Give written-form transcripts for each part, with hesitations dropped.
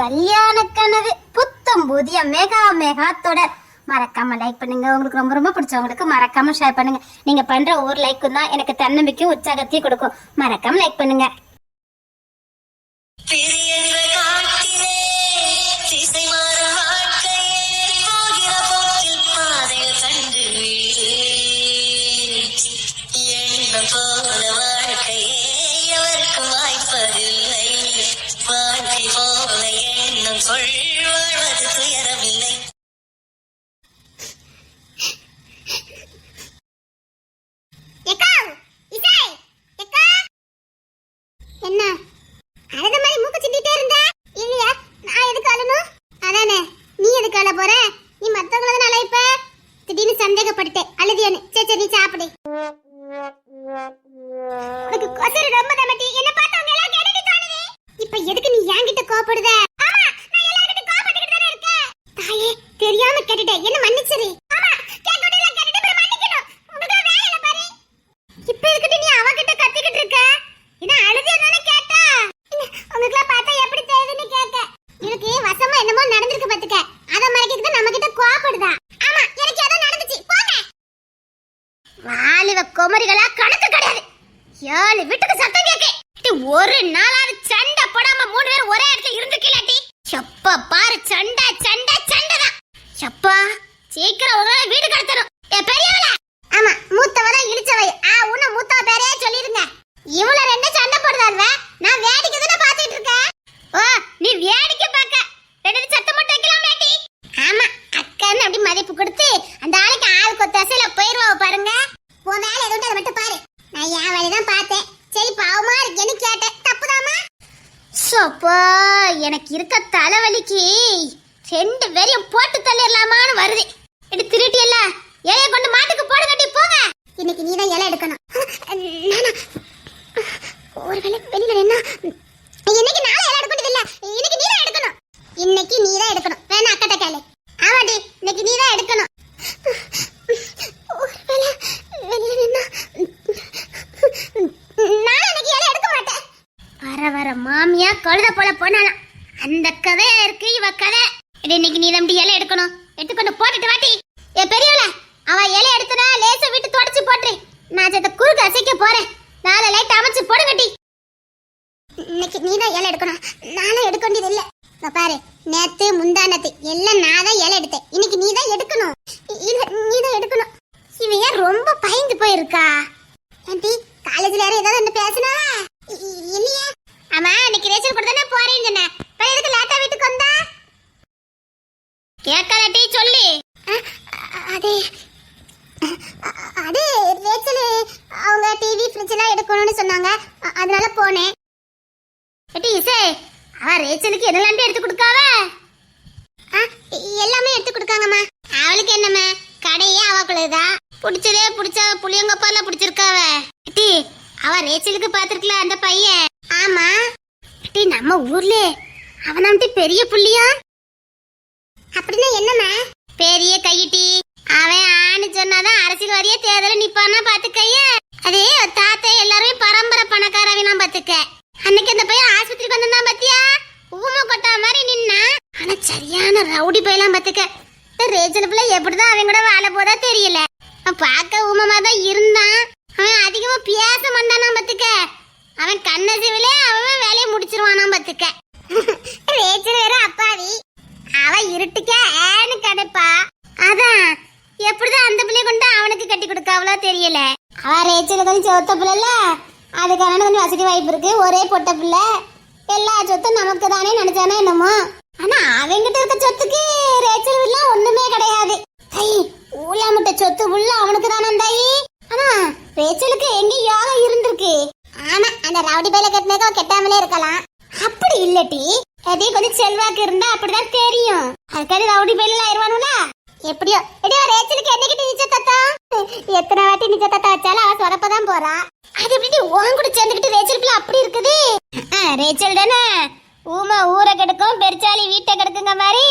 கல்யாண கனவு புத்தம் புதிய மெகா தொடர். மறக்காம லைக் பண்ணுங்க. உங்களுக்கு ரொம்ப ரொம்ப பிடிச்சவங்களுக்கு மறக்காம ஷேர் பண்ணுங்க. நீங்க பண்ற ஒரு லைக்கும் தான் எனக்கு தன்னம்பிக்கையும் உற்சாகத்தையும் கொடுக்கும். மறக்காம லைக் பண்ணுங்க. என்ன அழுத மாதிரி மூக்கு சிந்திட்டே இருந்த? இல்லையா, நான் எதுக்கு அழணும்? அதானே, நீ எதுக்கு அழ போற? நீ மத்தவங்கள தான் அழைப்ப. திடீர்னு சந்தேகப்பட்டுட்டே அழுதியானே. சரி நீ சாப்பிடு. உனக்கு கொசரு ரொம்ப தமட்டி. என்ன பார்த்தவங்க எல்லாம் கேட்டுட்டு தோணுது. இப்போ எதுக்கு நீ என்கிட்ட கோபப்படுத? ஆமா, நான் எல்லார்கிட்ட கோபப்பட்டுக்கிட்டு தானே இருக்கேன். தாயே, தெரியாம கேட்டுட்டேன். என்ன மன்னிச்சிரு. ஆமா, கேட்கறதெல்லாம் கேட்டுட்டு அப்புறம் மன்னிக்கணும். உங்களுக்கு வேலை இல்ல பாரு. இப்போ எதுக்கு நீ அவகிட்ட கத்திக்கிட்டு இருக்க? என்ன அழுதியானே கேட்டா? உங்களுக்குலாம் பார்த்தா எப்படி தெரியுதுன்னு கேட்க. எனக்கு வசமா என்னமோ நடந்துருக்கு பாத்துக்க. அத மறைக்கிறதுக்கு நம்ம கிட்ட கோபப்படுதா? ஆமா, எனக்கு ஏதோ நடந்துச்சு. போங்க. வாலிவ குமரிகளா கணக்கு கிடையாது. 7 வீட்டுக்கு சத்தம் கேக்கு. ஒரு நாளாவது சண்டை போடாம 3 பேர் ஒரே இடத்துல இருந்துக்கலாட்டி. எப்ப பாரு சண்டை சண்டை சண்டை தான். எப்பா சீக்கிரம் உங்களால வீடு கடத்தணும். பெரியவள. ஆமா, மூத்தவ தான் இழிச்சவை. உன்ன மூத்தவ பேரே சொல்லிருங்க. இவள ரெண்டு சண்டை போடுதால்வ. நான் வேடிக்கை தான பாத்துட்டு இருக்கேன். ஓ, நீ வேடிக்கை பார்க்க ரெண்டு சத்தம் போட்டு வைக்கலாம் மேட்டி. ஆமா, அக்கான்னு அப்படி மதிப்பு கொடுத்து அந்த ஆளுக்கு ஆளுக்கு ஒத்தாசையில போயிருவாவ பாருங்க. உன் வேலை எதுவும் அதை மட்டும் பாரு. நான் என் வேலை தான் பார்த்தேன். சரி, பாவமா இருக்கேன்னு கேட்டேன். தப்புதாமா? சோப்பா, எனக்கு இருக்க தலைவலிக்கு 2 பேரையும் போட்டு தள்ளிடலாமான்னு வருது. இது திருட்டியல்ல, இலைய கொண்டு மாட்டுக்கு போட கட்டி போங்க. இன்னைக்கு நீ தான் இலை எடுக்கணும். ஒருவேளை வெளியில என்ன இன்னைக்கு நாளை எல்லாம் எடுக்கணும். இல்ல, இன்னைக்கு நீ தான் எடுக்கணும். இன்னைக்கு நீ தான் எடுக்கணும். வேணா அக்கட்ட கேளு. ஆமாடி, இன்னைக்கு நீ தான் எடுக்கணும். ஒருவேளை வெளியில என்ன நாளை இன்னைக்கு எல்லாம் எடுக்க மாட்டேன். வர மாமியா கழுத போல போனாலாம். அந்த கதை இருக்கு இவ கதை. இன்னைக்கு நீ தான் இலை எடுக்கணும். எடுத்துக்கொண்டு போட்டுட்டு வாட்டி. பெரியவள, அவ இலை எடுத்தனா லேசா விட்டு தொடச்சு போட்டு நான் சத்த குறுக்கு அசைக்க போறேன். நாளை லைட் அமைச்சு போடு கட்டி. இன்னைக்கு நீ தான் இலை எடுக்கணும். நானும் எடுக்க வேண்டியது இல்ல. பாரு, நேத்து முந்தானத்து எல்லாம் நான் தான் இலை எடுத்தேன். இன்னைக்கு நீ தான் எடுக்கணும். நீ தான் எடுக்கணும். இவன் ஏன் ரொம்ப பயந்து போயிருக்கா? ஆண்டி, காலேஜ்ல யாரும் ஏதாவது என்ன பேசினா? இல்லையா? ஆமா, இன்னைக்கு ரேஷன் கூட தானே போறேன்னு சொன்னேன். எதுக்கு லேட்டா வீட்டுக்கு வந்தா? கேட்கலட்டி சொல்லி. அது ரேச்சல் அவங்க டிவி ஃப்ரிட்ஜ் எல்லாம் எடுக்கணும்னு சொன்னாங்க. அதனால போனேன். இசை, அவ ரேச்சலுக்கு என்னெல்லாம் எடுத்து கொடுக்காவ? எல்லாமே எடுத்து கொடுக்காங்கம்மா. அவளுக்கு என்னம்மா, கடையே அவக்குள்ளதா. பிடிச்சதே பிடிச்சா புளியங்கப்பால பிடிச்சிருக்காவ. அவ ரேச்சலுக்கு பாத்துருக்கல அந்த பையன். ஆமா டி, நம்ம ஊர்ல அவனாம்டி பெரிய புள்ளியா. அப்படின்னா என்னம்மா? பெரிய கையிட்டி. அவன் ஆணு சொன்னாதான் அரசியல்வாதியே தேர்தல நிப்பானா பாத்துக்கைய. அதே தாத்தா எல்லாருமே பரம்பரை பணக்காரவனாம் பாத்துக்க. அன்னைக்கு அந்த பையன் ஆஸ்பத்திரிக்கு வந்தான் பாத்தியா? ஊமை கொட்டா மாதிரி நின்னா. ஆனா சரியான ரவுடி பையலாம் பாத்துக்க. ரேச்சல் பிள்ளை எப்படிதான் அவன் கூட வாழ போதா தெரியல. பார்க்க ஊமமா தான் இருந்தான். அவன் அதிகமா பேச மாட்டானா பாத்துக்க. அவன் கண்ணசிவிலே அவன் வேலையை முடிச்சிருவானாம் பாத்துக்க. ரேச்சல் வேற அப்பாவி. அவ இருட்டுக்க ஏன்னு கிடைப்பா. அதான் எப்படிதான் அந்த பிள்ளைய கொண்டு அவனுக்கு கட்டி கொடுக்காவளோ தெரியல. அவ ரேச்சல் கொஞ்சம் சொத்த பிள்ளைல, அதுக்கான கொஞ்சம் வசதி வாய்ப்பு இருக்கு. ஒரே பொட்ட பிள்ளை, எல்லா சொத்தும் நமக்கு தானே நினைச்சானே என்னமோ. ஆனா அவங்கிட்ட இருக்க சொத்துக்கு ரேச்சல் வீட்டுல ஒண்ணுமே கிடையாது. ஊழாமட்ட சொத்து உள்ள அவனுக்கு தானே தாயி. ஆனா ரேச்சலுக்கு எங்க யோகம் இருந்திருக்கு. ஆமா, அந்த ரவுடி பையில கட்டினதோ கெட்டாமலே இருக்கலாம். அப்படி இல்லட்டி, அதே கொஞ்சம் செல்வாக்கு இருந்தா அப்படிதான் தெரியும். அதுக்காக ரவுடி பையில ஆயிருவானுல. எப்படியோ எப்படியோ ரேச்சலுக்கு என்னைக்கிட்ட நிச்சயதார்த்தம்? எத்தனை வாட்டி நிச்சயதார்த்தம் வச்சாலும் அவ சொரப்பதான் போறா. அது எப்படி உன் கூட சேர்ந்துக்கிட்டு ரேச்சலுக்குள்ள அப்படி இருக்குது? ரேச்சல் தானே ஊமை ஊரை கெடுக்கும், பெருச்சாலி வீட்டை கெடுக்குங்க மாதிரி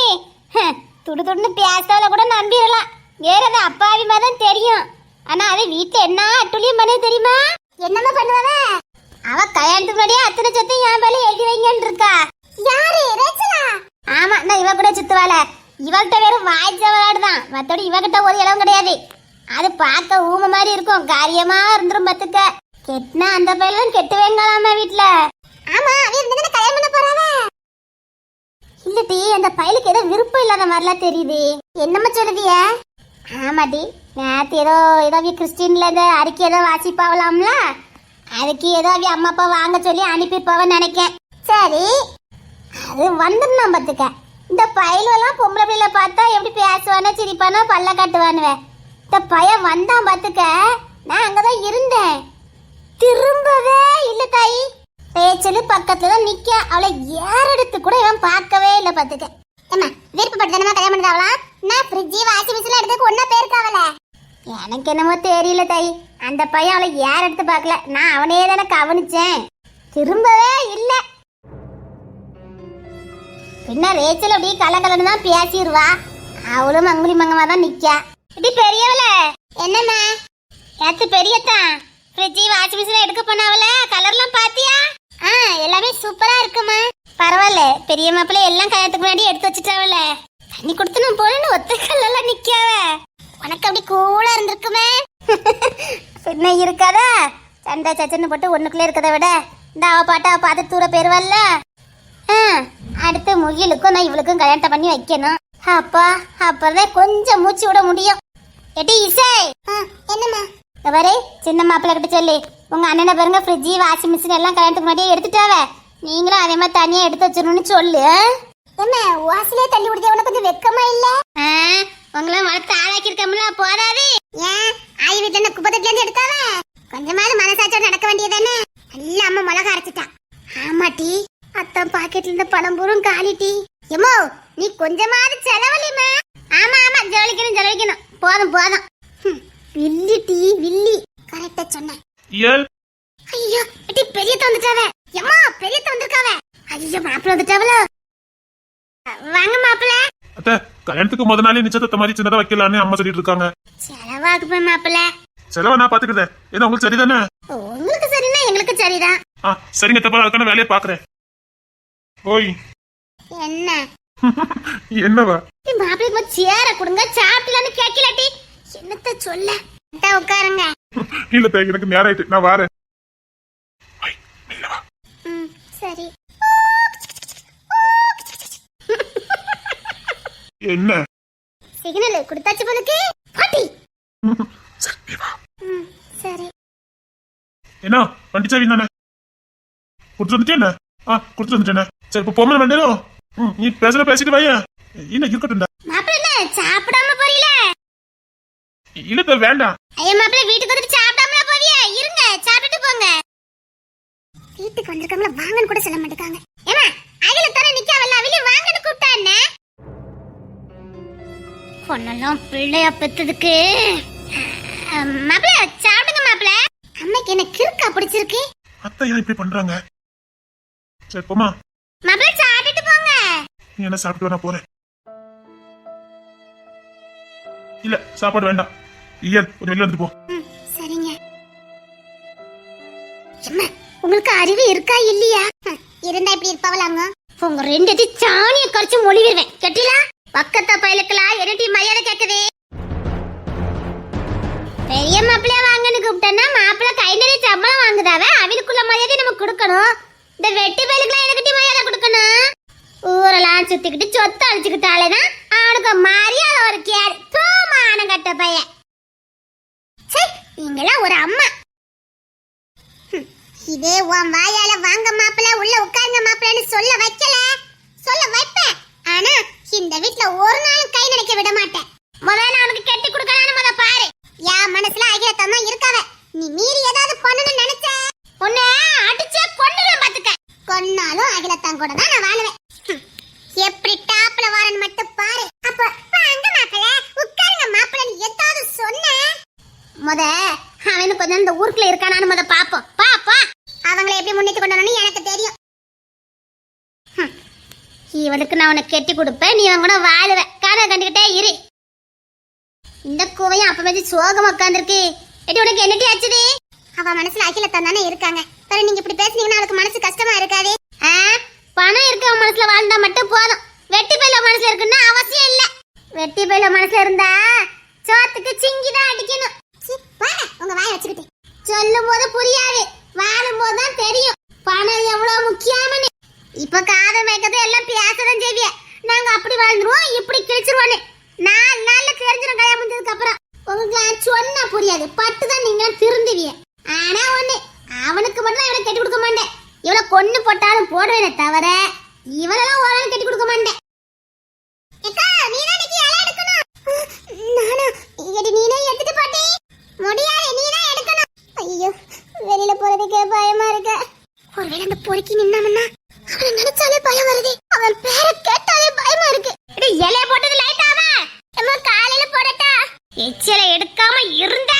துடு துடுன்னு பேசால கூட நம்பிடலாம். வேறது அப்பாவி மாதிரிதான் தெரியும். ஆனா அவ வீட்டுல என்ன அட்டுலியம் பண்ண தெரியுமா? என்னமா பண்ணுவாவ? அவ கல்யாணத்துக்கு முன்னாடியே அத்தனை சொத்தையும் என் மேல எழுதி வைங்கன்னு இருக்கா. யாரு? ரேச்சலா? இருக்காள இவள்கிட்ட வெறும் வாய்ச்ச விளையாடுதான், மத்தோட இவகிட்ட ஒரு இளவும் கிடையாது. அது பார்க்க ஊமை மாதிரி இருக்கும், காரியமா இருந்துரும் பத்துக்க. கெட்டினா அந்த பையன் கெட்டு வேங்கலாமா வீட்டுல. ஆமா கல்யாணம் பண்ண போறாவ இல்லட்டி, அந்த பையலுக்கு ஏதோ விருப்பம் இல்லாத மாதிரிலாம் தெரியுது. என்னம்மா சொல்லுதிய? ஆமாட்டி, நேற்று ஏதோ கிறிஸ்டின்ல இந்த அறிக்கை ஏதோ வாசிப்பாவலாம்ல, அதுக்கு ஏதோ அம்மா அப்பா வாங்க சொல்லி அனுப்பிப்பாவன்னு நினைக்கேன். சரி, அது வந்துடணும் பத்துக்க. இந்த பயிலெல்லாம் பொம்பளை பிள்ளைல பார்த்தா எப்படி பேசுவானோ சிரிப்பானோ பல்ல காட்டுவானுவேன். இந்த பையன் வந்தான் பார்த்துக்க, நான் அங்கதான் இருந்தேன், திரும்பவே இல்லை தாயி. பேச்சலு பக்கத்துல தான் நிக்க, அவளை ஏறெடுத்து கூட இவன் பார்க்கவே இல்லை பார்த்துக்க. ஏமா விருப்பப்பட்டு தானே கல்யாணம் பண்ணுறாவளா? நான் ஃப்ரிட்ஜி வாஷிங் மிஷின் எடுத்து ஒன்னா பேருக்காவல. எனக்கு என்னமோ தெரியல தாயி, அந்த பையன் அவளை ஏறெடுத்து பார்க்கல, நான் அவனே தானே கவனிச்சேன், திரும்பவே இல்லை. பின்ன ரேச்சல் அப்படி கலகலன்னு தான் பேசிடுவா, அவளும் மங்குலி மங்கமா தான் நிக்கா. இப்படி பெரியவள என்னம்மா ஏத்து பெரியத்தான் ஃப்ரிட்ஜி வாஷிங் மிஷின் எடுக்க போனாவல, கலர்லாம் பாத்தியா? எல்லாமே சூப்பரா இருக்குமா. பரவாயில்ல, பெரிய மாப்பிள்ளை எல்லாம் கல்யாணத்துக்கு முன்னாடி எடுத்து வச்சுட்டாவல, தண்ணி கொடுத்து நான் போறேன்னு ஒத்த கல்லாம் நிக்காவ. உனக்கு அப்படி கூலா இருந்திருக்குமே. பின்ன இருக்காதா, சண்டை சச்சன்னு போட்டு ஒண்ணுக்குள்ளே இருக்கதை விட இந்த அவ பாட்டா பார்த்து தூர போயிருவல்ல. அடுத்து முகிலுக்கும் நான் இவளுக்கும் கல்யாணம் பண்ணி வைக்கணும். அப்பா அப்பதான் கொஞ்சம் மூச்சு விட முடியும். எட்டி இசை, என்னம்மா வரை சின்ன மாப்பிள்ளை கிட்ட சொல்லி உங்க அண்ணனை பாருங்க ஃப்ரிட்ஜி வாஷிங் மிஷின் எல்லாம் கல்யாணத்துக்கு முன்னாடியே எடுத்துட்டாவ, நீங்களும் அதே மாதிரி தனியா எடுத்து வச்சிடணும்னு சொல்லு. என்ன வாசலே தள்ளி குடிக்க உனக்கு கொஞ்சம் வெக்கமா இல்ல? உங்களை வளர்த்து ஆளாக்கி இருக்கோம்ல, போதாது. ஏன் ஆய் வீட்டுல இருந்து குப்பை தட்டுல இருந்து எடுத்தாவ, கொஞ்சமாவது மனசாட்சியோட நடக்க வேண்டியதானே. நல்ல அம்மா மிளகா அரைச்சிட்டான். ஆமாட்டி, அத்தான் பாக்கெட்ல இருந்த பணம் பூரும் காலிட்டி. எம்மோ நீ கொஞ்சமாவது செலவழிமா. ஆமா ஆமா, ஜெலவிக்கணும் போதும் போதும். வில்லி டீ வில்லி, கரெக்டா சொன்னேன். ஐயோ எட்டி பெரியத்த வந்துட்டாவே. எம்மா பெரியத்த வந்திருக்காவே. ஐயோ மாப்பிள்ள வந்துட்டாவல. வாங்க மாப்பிள்ள. அத்தை, கல்யாணத்துக்கு முத நாளே நிச்சயத்தை மாதிரி சின்னதா வைக்கலான்னு அம்மா சொல்லிட்டு இருக்காங்க. செலவாகுப்பா மாப்பிள்ள. செலவா நான் பாத்துக்கிறேன், ஏன்னா உங்களுக்கு சரிதானே? உங்களுக்கு சரினா எங்களுக்கு சரிதான். சரிங்க தப்பா, அதுக்கான வேலையை பாக்குறேன். ஓய் என்ன என்னவா? மாப்பிள்ளைக்கு சேர கொடுங்க, சாப்பிடலான்னு கேட்கலாட்டி என்னத்த சொல்ல. உட்காருங்க. இல்ல எனக்கு நேரம் ஆயிட்டு, நான் வாரேன். சரி. என்ன சிக்னல் கொடுத்தாச்சு போலுக்கு பாட்டி. சரி. என்ன வண்டி சாவி தானே கொடுத்து வந்துட்டேன். கொடுத்து வந்துட்டேன். சரி இப்ப போமல வேண்டோ, நீ பேசிட்டு வையா. என்ன இருக்கட்டும். மாப்பிள்ள சாப்பிடாம போறீல? இல்ல வேண்டாம். ஐயா மாப்பிள்ள வீட்டுக்கு வந்து சாப்பிடாமல போவியா? இருங்க சாப்பிட்டுட்டு போங்க. வீட்டுக்கு வந்திருக்கவங்கள வாங்கன்னு கூட சொல்ல மாட்டேங்காங்க. ஏமா அகல தர நிக்காவல்ல, அவளே வாங்கன்னு கூப்பிட்டா என்ன? பொண்ணெல்லாம் பிள்ளையா பெத்ததுக்கு. மாப்பிள்ள சாப்பிடுங்க மாப்பிள்ள. அம்மைக்கு என்ன கிறுக்கா பிடிச்சிருக்கு? அத்தை ஏன் இப்படி பண்றாங்க? சரி போமா மாப்பிள்ள, சாப்பிட்டுட்டு போங்க. நீ என்ன சாப்பிட்டு நான் போறேன். இல்ல சாப்பாடு வேண்டாம், கொஞ்சம் வெளில வந்து போ. சரிங்க. அம்மா உங்களுக்கு அறிவு இருக்கா இல்லையா? இருந்தா இப்படி இருப்பாவலாங்க. உங்க ரெண்டு சாணிய கரைச்சு மொழிவிடுவேன் கேட்டீங்களா? பக்கத்த பயலுக்கலாம் என்னடி மரியாதை கேக்குதே. பெரிய மாப்பிள்ளைய வாங்கன்னு கூப்பிட்டேன்னா மாப்பிள்ள கை நிறைய சம்பளம் வாங்குதாவ, அவனுக்குள்ள மரியாதை நம்ம கொடுக்கணும். இந்த வெட்டி பயலுக்குலாம் எதுக்கிட்ட மரியாதை கொடுக்கணும்? ஊரெல்லாம் சுத்திக்கிட்டு சொத்து அழிச்சுக்கிட்டாலேதான் அவனுக்கு மரியாதை ஒரு கேடு. தூமான கட்ட பையன். நீங்களாம் ஒரு அம்மா. இதே உன் வாயால வாங்க மாப்பிள்ள, உள்ள உட்காருங்க மாப்பிள்ளன்னு சொல்ல வைக்கல, சொல்ல வைப்பேன். ஆனா இந்த வீட்ல ஒரு நாளும் கை நினைக்க விட மாட்டேன். முதல்ல அவனுக்கு கெட்டி கொடுக்கலான்னு முத பாரு. என் மனசுல அகிலத்தம்மா இருக்காவ. நீ மீறி ஏதாவது பண்ணணும்னு நினைச்ச உன்னை அடிச்சே கொன்னுவேன் பாத்துக்க. கொன்னாலும் அகிலத்தான் கூட தான் நான் வாழுவேன். எப்படி டாப்ல வாரன்னு மட்டும் பாரு. அப்ப வாங்க மாப்பிள்ள, உட்காருங்க மாப்பிள்ளன்னு ஏதாவது சொன்ன முத அவனு கொஞ்சம் இந்த ஊருக்குள்ள இருக்கானான்னு முத பாப்போம். பாப்பா அவங்களை எப்படி முன்னிட்டு கொண்டாடணும்னு எனக்கு தெரியும். இவனுக்கு நான் உனக்கு கெட்டி கொடுப்பேன், நீ அவன் கூட வாழுவ. காண கண்டுகிட்டே இரு. இந்த கூவையும் அப்ப மேஜி சோகம் உட்காந்துருக்கு. எட்டி உனக்கு என்னட்டி ஆச்சுது? அவ மனசுல அகிலத்தான் தானே இருக்காங்க. சரி நீங்க இப்படி பேசுனீங்கன்னா அவளுக்கு மனசு கஷ்டமா இருக்காது. பணம் இருக்க அவன் மனசுல வாழ்ந்தா மட்டும் போதும், வெட்டி பையில மனசுல இருக்குன்னா அவசியம் இல்ல. வெட்டி பையில மனசுல இருந்தா சோத்துக்கு சிங்கி தான் அடிக்கணும். உங்க வாயை வச்சுக்கிட்டு சொல்லும் போது புரியாது, வாழும் போதுதான் தெரியும் பணம் எவ்வளவு முக்கியம்னு. இப்ப காத மேக்கத்தை எல்லாம் பேசதான் செய்விய. நாங்க அப்படி வாழ்ந்துருவோம் இப்படி கிழிச்சிருவோன்னு 4 நாள்ல தெரிஞ்சிடும். கல்யாணம் முடிஞ்சதுக்கு அப்புறம் உங்களுக்கு சொன்னா புரியாது, பட்டுதான் நீங்க திருந்துவிய. ஆனா ஒண்ணு, அவனுக்கு மட்டும் இவனை கட்டி கொடுக்க மாட்டேன். இவளை கொன்னு போட்டாலும் போடுவேனே தவிர இவளெல்லாம் ஒரு கட்டி கொடுக்க மாட்டேன். ஐயோ, வெளியில போறதுக்கே பயமா இருக்கு. ஒருவேளை அந்த பொறுக்கி நின்னாமன்னா அவனை நினைச்சாலே பயம் வருது. அவன் பேரை கேட்டாலே பயமா இருக்கு. இலைய போட்டது லைட்டாவா நம்ம காலையில போடட்டா? எச்சில எடுக்காம இருந்த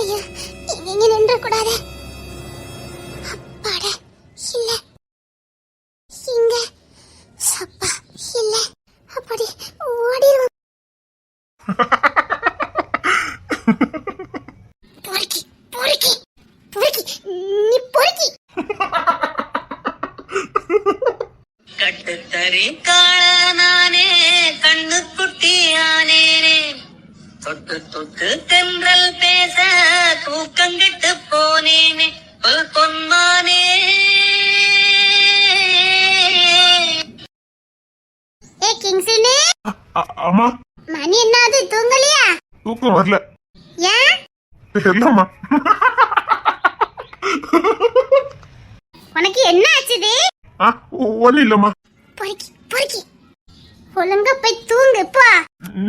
ஐயோ, இங்க நின்ற கூடாது. அப்பாடா, இல்ல இங்க சப்பா இல்ல, அப்படி ஓடிரும். பொறுக்கி பொறுக்கி பொறுக்கி நீ பொறுக்கி. கட்டுத்தறி காளானே கண்ணு குட்டியானேனே, தொட்டு தொட்டு தென்றல் பேச தூக்கங்கிட்டு போனேனே பொன்மானே. ஏ கிங்ஸ்லி, அம்மா மணி என்னது, தூங்கலையா? தூக்கம் வரல. ஏன்? தெரியலம்மா. உனக்கு என்ன ஆச்சுது? ஒன்னும் இல்லம்மா. பொறுக்கி பொறுக்கி ஒழுங்கா போய் தூங்கு போ.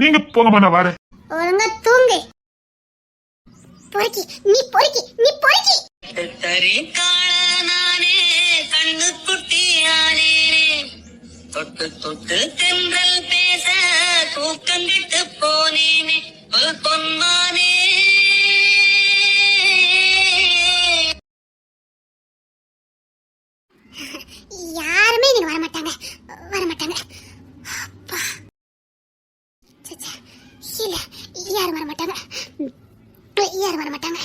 நீங்க போங்கம்மா, நான் வரேன். ஒழுங்கா தூங்கு. பொறுக்கி நீ பொறுக்கி நீ பொறுக்கி. கட்டுத்தறி காளானே கண்ணு குட்டியானேனே, தொட்டு தொட்டு தென்றல் பேச தூக்கங்கிட்டு போனேனே பொன்மானே. யாருமே நீங்க வர மாட்டாங்க, வர மாட்டாங்க. அப்பா, சச்சா, இல்ல யாரும் வர மாட்டாங்க, யாரும் வர மாட்டாங்க.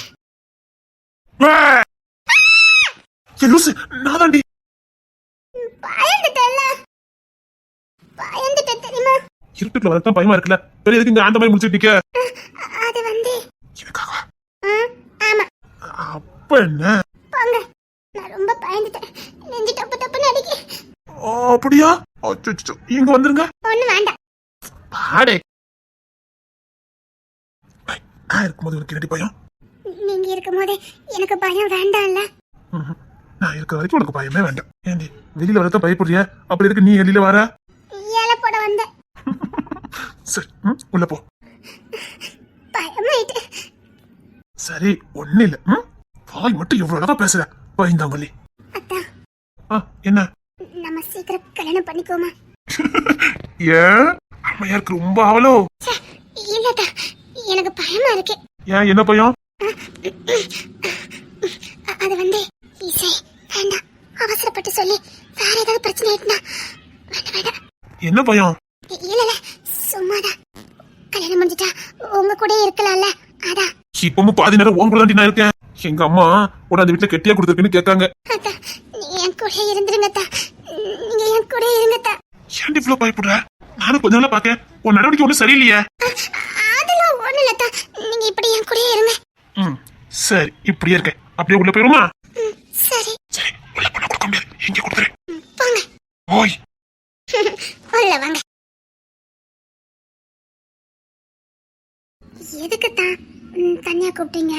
லூசு, நான் தாண்டி. பயந்துட்டேன்ல, பயந்துட்டேன் தெரியுமா? இருட்டுக்குள்ள வரதான் பயமா இருக்குல்ல, பெரிய எதுக்கு இங்க அந்த மாதிரி முடிச்சுட்டு நிக்க? அது வந்து எனக்காகவா? ஆமா. அப்ப என்ன? போங்க, நான் ரொம்ப பயந்துட்டேன். நெஞ்சு டப்பு டப்புன்னு அடிக்கு. அப்படியா? அச்சோ, இங்க வந்துருங்க. ஒண்ணு வேண்டாம். பாடே, நான் இருக்கும்போது உனக்கு என்னடி பயம்? நீங்க இருக்கும்போது எனக்கு பயம் வேண்டாம்ல. நான் இருக்கிற வரைக்கும் உனக்கு பயமே வேண்டாம். ஏண்டி வெளியில வரதான் பயப்படுறிய? அப்படி இருக்கு நீ வெளியில வர? ஏல போட வந்த. சரி, உள்ள போ. பயமாயிட்டு. சரி, ஒண்ணு இல்ல. வாய் மட்டும் எவ்வளவு அழகா பேசுற. பயந்தாங்கல்லி. அத்தா, என்ன? நம்ம சீக்கிரம் கல்யாணம் பண்ணிக்கோமா? ஏன் அம்மையாருக்கு ரொம்ப ஆவலோ? இல்லடா, எனக்கு பயமா இருக்கு. ஏன், என்ன பயம்? அது வந்து இசை வேண்டாம், அவசரப்பட்டு சொல்லி வேற ஏதாவது பிரச்சனை ஆயிட்டுனா வேண்டாம் வேண்டாம். என்ன பயம்? இல்ல சும்மாதான். கல்யாணம் முடிஞ்சிட்டா உங்க கூட இருக்கலாம்ல, அதான். இப்பவும் பாதி நேரம் உன் கூட தாண்டி நான் இருக்கேன். எங்க அம்மா உட அந்த வீட்டுல கெட்டியா கொடுத்துருக்குன்னு கேட்காங்க. அத்தா, நீங்க என் கூட இருந்துருங்கத்தா, நீங்க என் கூட இருங்கத்தா. ஏன்டி இவ்வளவு பயப்படுற? நானும் கொஞ்ச நாளா பாக்கேன், உன் நடவடிக்கை ஒன்றும் சரியில்லையே. அதெல்லாம் ஒண்ணு இல்லத்தா, நீங்க இப்படி என் கூட இருங்க. சரி, இப்படியே இருக்கேன். அப்படியே உள்ள போயிருமா? சரி சரி, உள்ள பண்ண கொடுக்க முடியாது, இங்க கொடுத்துரு. போங்க. ஓய், உள்ள வாங்க. எதுக்குத்தான் தனியா கூப்பிட்டீங்க?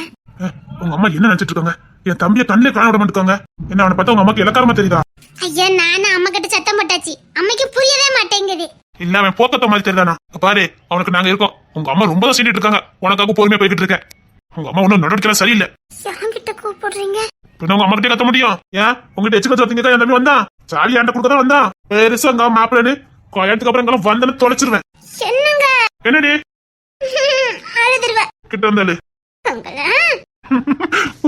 உங்க அம்மா என்ன நினைச்சிட்டு இருக்காங்க? என் தம்பியை கண்ணிலே காண விட மாட்டாங்க. என்ன அவனை பார்த்தா உங்க அம்மாக்கு இலக்காரமா தெரியுதா? ஐயா, நானும் அம்மா கிட்ட சத்தம் போட்டாச்சு, அம்மைக்கு புரியவே மாட்டேங்குது. இல்ல அவன் போக்கத்த மாதிரி தெரியுதானா? பாரு, அவனுக்கு நாங்க இருக்கோம். உங்க அம்மா ரொம்ப தான் சீண்டிட்டு இருக்காங்க. உனக்காக பொறுமையா போய்கிட்டு இருக்கேன். உங்க அம்மா ஒன்னும் நடவடிக்கை சரியில்லை. யாங்கிட்ட கூப்பிடுறீங்க? பின்ன உங்க அம்மா கிட்டே கத்த முடியும்? ஏன் உங்ககிட்ட எச்சு கத்து என் தம்பி வந்தான், சாலி ஆண்ட கொடுக்கதான் வந்தான். பெருசா அங்க மாப்பிள்ளு கல்யாணத்துக்கு அப்புறம் எல்லாம் வந்தன்னு தொலைச்சிருவேன். என்னங்க? என்னடி அழுதுருவேன் கிட்ட வந்தாலு உங்கள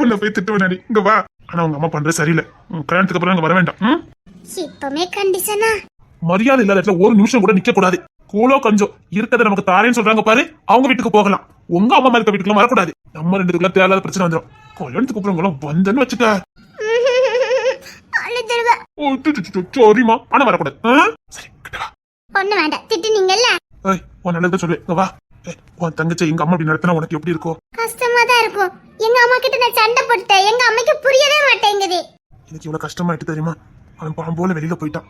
உள்ள போய் திட்டு வேணாடி, இங்க வா. ஆனா உங்க அம்மா பண்றது சரியில்லை. கல்யாணத்துக்கு அப்புறம் இங்க வர வேண்டாம். இப்பமே கண்டிஷனா? மரியாதை இல்லாத இடத்துல ஒரு நிமிஷம் கூட நிக்க கூடாது. கூலோ கஞ்சம் இருக்கதை நமக்கு தாரேன்னு சொல்றாங்க பாரு, அவங்க வீட்டுக்கு போகலாம். உங்க அம்மா இருக்க வீட்டுக்குலாம் வரக்கூடாது. நம்ம ரெண்டுக்குள்ள தேவையில்லாத பிரச்சனை வந்துடும். கல்யாணத்துக்கு அப்புறம் வந்தன்னு வச்சுக்க. அடிச்சிருவேன். சரிம்மா ஆனா வரக்கூடாது. சரி கிட்ட வா. ஒண்ணு வேண்டாம், திட்டுனீங்கல்ல. ஏய் உன் நல்லதான் சொல்லு. இங்க வா. உன் தங்கச்சி எங்க அம்மா அப்படி நடத்தினா உனக்கு எப்படி இருக்கும்? கஷ்டமா தான் இருக்கும். எங்க அம்மா கிட்ட நான் சண்டை போட்டுட்டேன். எங்க அம்மைக்கு புரியவே மாட்டேங்குது. எனக்கு இவ்வளவு கஷ்டமாயிட்டு தெரியுமா? அவன் பாவம் போல வெளியில போயிட்டான்.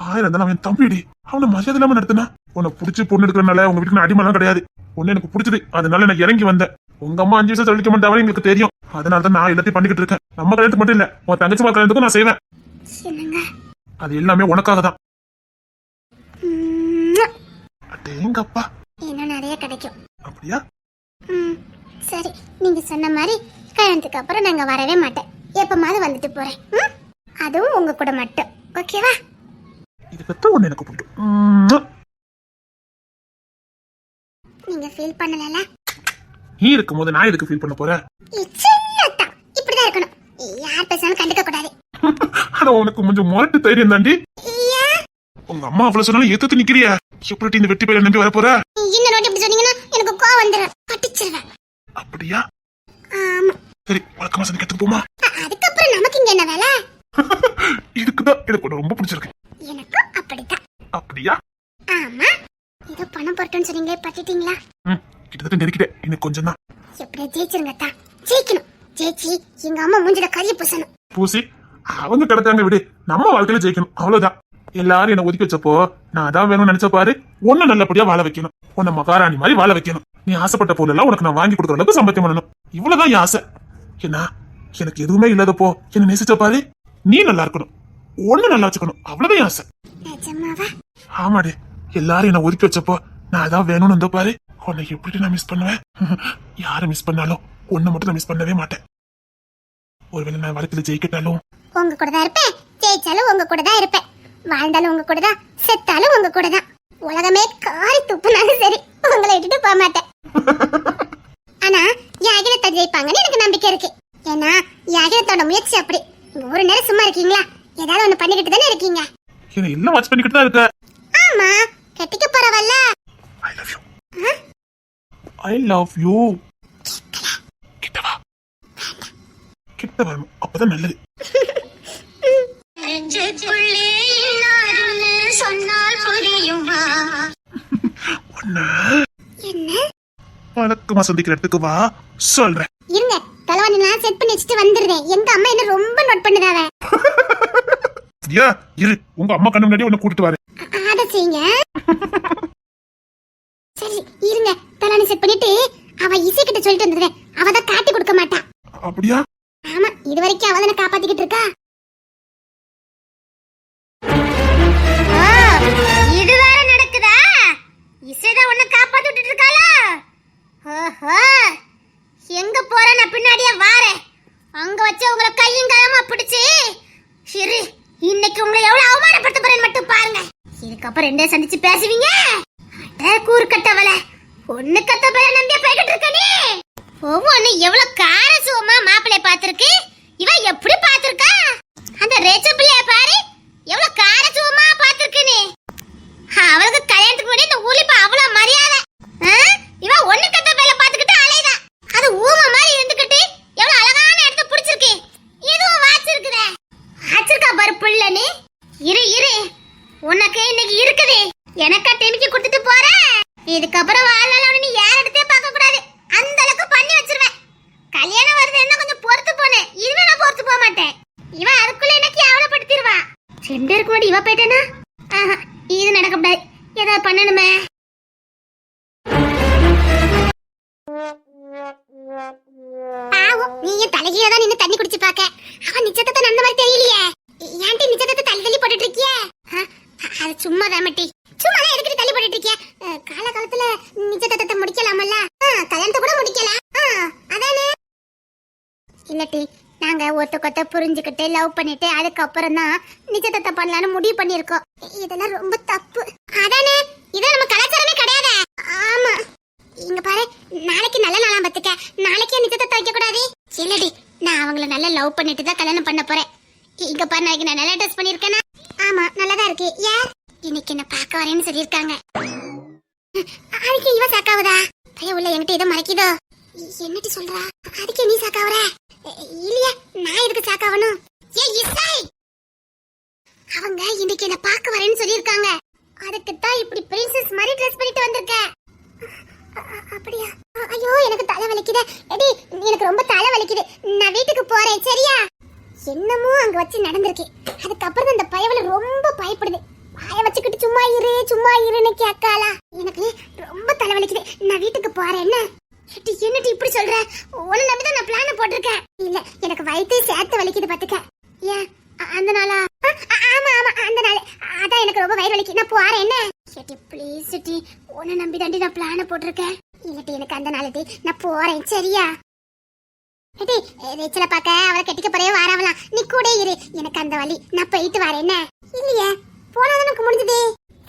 1000 தானே அவன் தம்பிடி. அவனை மரியாதை இல்லாம நடத்தினா. உன்னை புடிச்சு பொண்ணு எடுக்கிறனால உங்க வீட்டுக்கு அடிமைலாம் கிடையாது. ஒண்ணு எனக்கு பிடிச்சது, அதனால நான் இறங்கி வந்தேன். உங்க அம்மா 5 வருஷம் சொல்லிக்க மாட்டாவே எங்களுக்கு தெரியும். அதனாலதான் நான் எல்லாத்தையும் பண்ணிக்கிட்டு இருக்கேன். நம்ம கல்யாணத்துக்கு மட்டும் இல்ல, உன் தங்கச்சி மாதிரி கல்யாணத்துக்கும் நான் செய்வேன். அது எல்லாமே உனக்காக தான். அடேங்கப்பா, இன்னும் நிறைய கிடைக்கும். அப்படியா? சரி, நீங்க சொன்ன மாதிரி கல்யாணத்துக்கு அப்புறம் நாங்க வரவே மாட்டேன். எப்பமாவது வந்துட்டு போறேன். அதுவும் உங்க கூட மட்டும். ஓகேவா? இதுக்கு ஒண்ணு எனக்கு பிடிக்கும். நீங்க ஃபீல் பண்ணலல? நீ இருக்கும்போது நான் எதுக்கு ஃபீல் பண்ண போறேன்? இப்படிதான் இருக்கணும். யார் பேசாலும் கண்டுக்க கூடாது. ஆனா உனக்கு கொஞ்சம் முரட்டு தைரியம் தாண்டி. உங்க அம்மா அவ்வளவு சொன்னாலும் எதிர்த்து நிக்கிறிய. எப்படி இந்த வெட்டி பையில நம்பி வர போற? இந்த நோட்டி இப்படி சொன்னீங்கன்னா எனக்கு கோவம் வந்துடும். கட்டிச்சிருவேன். அப்படியா? ஆமா. சரி, வழக்கமா சந்தி கத்துக்கு போமா. அதுக்கப்புறம் நமக்கு இங்க என்ன வேலை? இதுக்குதான் எனக்கு உன்னை ரொம்ப பிடிச்சிருக்கு. எனக்கு அப்படிதான். அப்படியா? ஆமா. ஏதோ பணம் போறட்டுன்னு சொன்னீங்களே, பட்டிட்டீங்களா? கிட்டத்தட்ட நெருக்கிட்டேன். இன்னும் கொஞ்சம் தான். எப்படியா ஜெயிச்சிருங்கத்தா. ஜெயிக்கணும். ஜெயிச்சு எங்க அம்மா மூஞ்சில கரிய பூசணும். பூசி அவங்க கிடக்காங்க விடு. நம்ம வாழ்க்கையில ஜெயிக்கணும், அவ்வளவுதான். எல்லாரும் என்ன ஒதுக்கி வச்சப்போ நான் அதான் வேணும்னு நினைச்ச பாரு. உன்னை நல்லபடியா வாழ வைக்கணும். உன்னை மகாராணி மாதிரி வாழ வைக்கணும். நீ ஆசைப்பட்ட பொருள் எல்லாம் உனக்கு நான் வாங்கி கொடுக்குற அளவுக்கு சம்பாத்தியம் பண்ணணும். இவ்வளவுதான் என் ஆசை. ஏன்னா எனக்கு எதுவுமே இல்லாதப்போ என்ன நேசிச்ச பாரு. நீ நல்லா இருக்கணும், ஒண்ணு நல்லா வச்சுக்கணும், அவ்வளவுதான் என் ஆசை. நிஜமாவா? ஆமாடி. எல்லாரும் என்ன ஒதுக்கி வச்சப்போ நான் அதான் வேணும்னு வந்த பாரு. உன்னை எப்படி நான் மிஸ் பண்ணுவேன்? யாரை மிஸ் பண்ணாலும் உன்னை மட்டும் நான் மிஸ் பண்ணவே மாட்டேன். ஒருவேளை நான் வாழ்க்கையில ஜெயிக்கிட்டாலும் உங்க கூட தான் இருப்பேன். ஜெயிச்சாலும் உங்க கூட தான் இருப்பேன். வாழ்ந்தாலும் உங்க கூட தான், செத்தாலும் உங்க கூட தான். உலகமே காரி துப்புனாலும் சரி, உங்களை விட்டுட்டு போக மாட்டேன். ஆனா யாகினத்தை ஜெயிப்பாங்கன்னு எனக்கு நம்பிக்கை இருக்கு. ஏன்னா யாகினத்தோட முயற்சி அப்படி. ஒரு நேரம் சும்மா இருக்கீங்களா? ஏதாவது ஒண்ணு பண்ணிக்கிட்டு தானே இருக்கீங்க. என்ன எல்லாம் வாட்ச் பண்ணிக்கிட்டு தான் இருக்க. ஆமா, கட்டிக்க போறவல்ல. I love you. I love you. கிட்ட வா. கிட்ட வரணும், அப்பதான் நல்லது. நெஞ்சுக்குள்ளே இன்னாருன்னு சொன்னால் புரியுமா? என்ன? வழக்கமா சந்திக்கிற இடத்துக்கு வா, சொல்றேன். இருங்க, தலைவணி நான் செட் பண்ணி வச்சுட்டு வந்துடுறேன். எங்க அம்மா என்ன ரொம்ப நோட் பண்ணுதாவ. இரு, உங்க அம்மா கண்ணு முன்னாடி உன்னை கூட்டிட்டு வரேன். அத செய்யுங்க. சரி இருங்க, தலைவணி செட் பண்ணிட்டு அவ இசை கிட்ட சொல்லிட்டு வந்துடுறேன். அவ தான் காட்டி கொடுக்க மாட்டா. அப்படியா? ஆமா, இது வரைக்கும் அவ தான காப்பாத்திக்கிட்டு இருக்கா. இது வேற நடக்குதா? இசைதான் உன்னை காப்பாத்தி விட்டுட்டு இருக்காளா? ஓஹோ, எங்க போற? நான் பின்னாடியே வாரேன். அங்க வச்சு உங்களை கையும் கையமா பிடிச்சு சரி, இன்னைக்கு உங்களை எவ்வளவு அவமானப்படுத்த போறேன்னு மட்டும் பாருங்க. இதுக்கப்புறம் ரெண்டே சந்திச்சு பேசுவீங்க. கூறு கட்டவள ஒண்ணு கத்த பேர நம்பிய போய்கிட்டு இருக்க நீ. ஒவ்வொன்னு எவ்வளவு காரசுவமா மாப்பிள்ளைய பாத்திருக்கு. இவ எப்படி பாத்திருக்கா? அந்த ரேச்ச பிள்ளைய பாரு, எவ்வளவு காரசுவமா பாத்திருக்கு நீ. அவளுக்கு கல்யாணத்துக்கு முன்னாடி இந்த ஊர்ல இப்ப அவ்வளவு மரியாதை. இவ ஒண்ணு கத்த பேர பாத்துக்கிட்டு அலைதா. அது ஊம மாதிரி இருந்துகிட்டு எவ்வளவு அழகான இடத்த பிடிச்சிருக்கு. இதுவும் வாச்சிருக்குதே. ஆச்சிருக்கா பாரு பிள்ளை நீ. இரு இரு, உனக்கு இன்னைக்கு இருக்குது. எனக்கா டெமிக்கி கொடுத்துட்டு போற. இதுக்கப்புறம் வாழ்நாள் நீ யார் இடத்தையே பார்க்க கூடாது. அந்த அளவுக்கு பண்ணி வச்சிருவேன். கல்யாணம் வருது என்ன கொஞ்சம் பொறுத்து போனேன். இதுவே நான் பொறுத்து போக மாட்டேன். இவன் அதுக்குள்ள எனக்கு அவலப்படுத்திடுவா. 2 பேருக்கு முன்னாடி இவ போயிட்டேனா? இது நடக்க கூடாது. ஏதாவது பண்ணணுமே. பாவம், நீ தலைகீழ தான் நின்னு தண்ணி குடிச்சு பாக்க. அவன் நிச்சயத்தை அந்த மாதிரி தெரியலையே. ஏன்டி நிச்சயத்தை தள்ளி தள்ளி போட்டுட்டு இருக்கியே? அது சும்மா தான் மட்டி. சும்மா தான் எதுக்கு தள்ளி போட்டுட்டு இருக்கிய? காலகாலத்துல நிச்சயத்தை முடிக்கலாமல்ல. கல்யாணத்தை கூட முடிக்கலாம். அதானே? இல்லட்டி, நாங்க ஒருத்தொத்த புரிஞ்சுக்கிட்டு லவ் பண்ணிட்டு அதுக்கப்புறம் தான் நிச்சயத்தை பண்ணலான்னு முடிவு பண்ணிருக்கோம். இதெல்லாம் ரொம்ப தப்பு. அதானே? இது நம்ம கலாச்சாரமே கிடையாது. ஆமா, இங்க பாரு, நாளைக்கு நல்ல நாளா பத்துக்க. நாளைக்கே நிச்சயத்தை வைக்க கூடாது. இல்லடி, நான் அவங்கள நல்லா லவ் பண்ணிட்டு தான் கல்யாணம் பண்ண போறேன். இங்க பாரு, நாளைக்கு நான் நல்லா ட்ரெஸ் பண்ணிருக்கேனா? ஆமா, நல்லதா இருக்கு. ஏன் இன்னைக்கு என்ன பார்க்க வரேன்னு சொல்லிருக்காங்க. அதுக்கு இவ சாக்காவதா? பைய உள்ள என்கிட்ட ஏதோ மறைக்குதோ? என்னடி சொல்றா? அதுக்கு நீ சாக்காவற? இல்லையா, நான் எதுக்கு சாக்காவணும்? ஏ இசை, அவங்க இன்னைக்கு என்ன பார்க்க வரேன்னு சொல்லிருக்காங்க. அதுக்கு தான் இப்படி பிரின்சஸ் மாதிரி ட்ரெஸ் பண்ணிட்டு வந்திருக்கேன். அப்படியா? ஐயோ எனக்கு தலை வலிக்குது. எடி எனக்கு ரொம்ப தலை வலிக்குது. நான் வீட்டுக்கு போறேன் சரியா? என்னமோ அங்க வச்சு நடந்திருக்கு. அதுக்கப்புறம் அந்த பயவல ரொம்ப பயப்படுது. வாய வச்சுக்கிட்டு சும்மா இருன்னு கேட்காளா. எனக்கு ரொம்ப தலை வலிக்குது. நான் வீட்டுக்கு போறேன். என்ன என்னடி இப்படி சொல்ற? உன்னை நம்பிதான் நான் பிளான் போட்டிருக்கேன். இல்ல எனக்கு வயிற்று சேர்த்து வலிக்குது பாத்துக்க. ஏன் அந்த நாளா? ஆமா அந்த நாள். அதான் எனக்கு ரொம்ப வயிறு வலிக்கு. நான் போறேன். என்ன டி ப்ளீஸ் டி, உன்னை நம்பி தாண்டி நான் பிளான் போட்டிருக்கேன். இல்லட்டி எனக்கு அந்த நாள் டி, நான் போறேன் சரியா? டி ரேச்சல பாக்க அவளை கட்டிக்க போறே வாராவலாம். நீ கூட இரு, எனக்கு அந்த வலி. நான் போயிட்டு வரேன். என்ன இல்லையே போனாதான் எனக்கு முடிஞ்சது.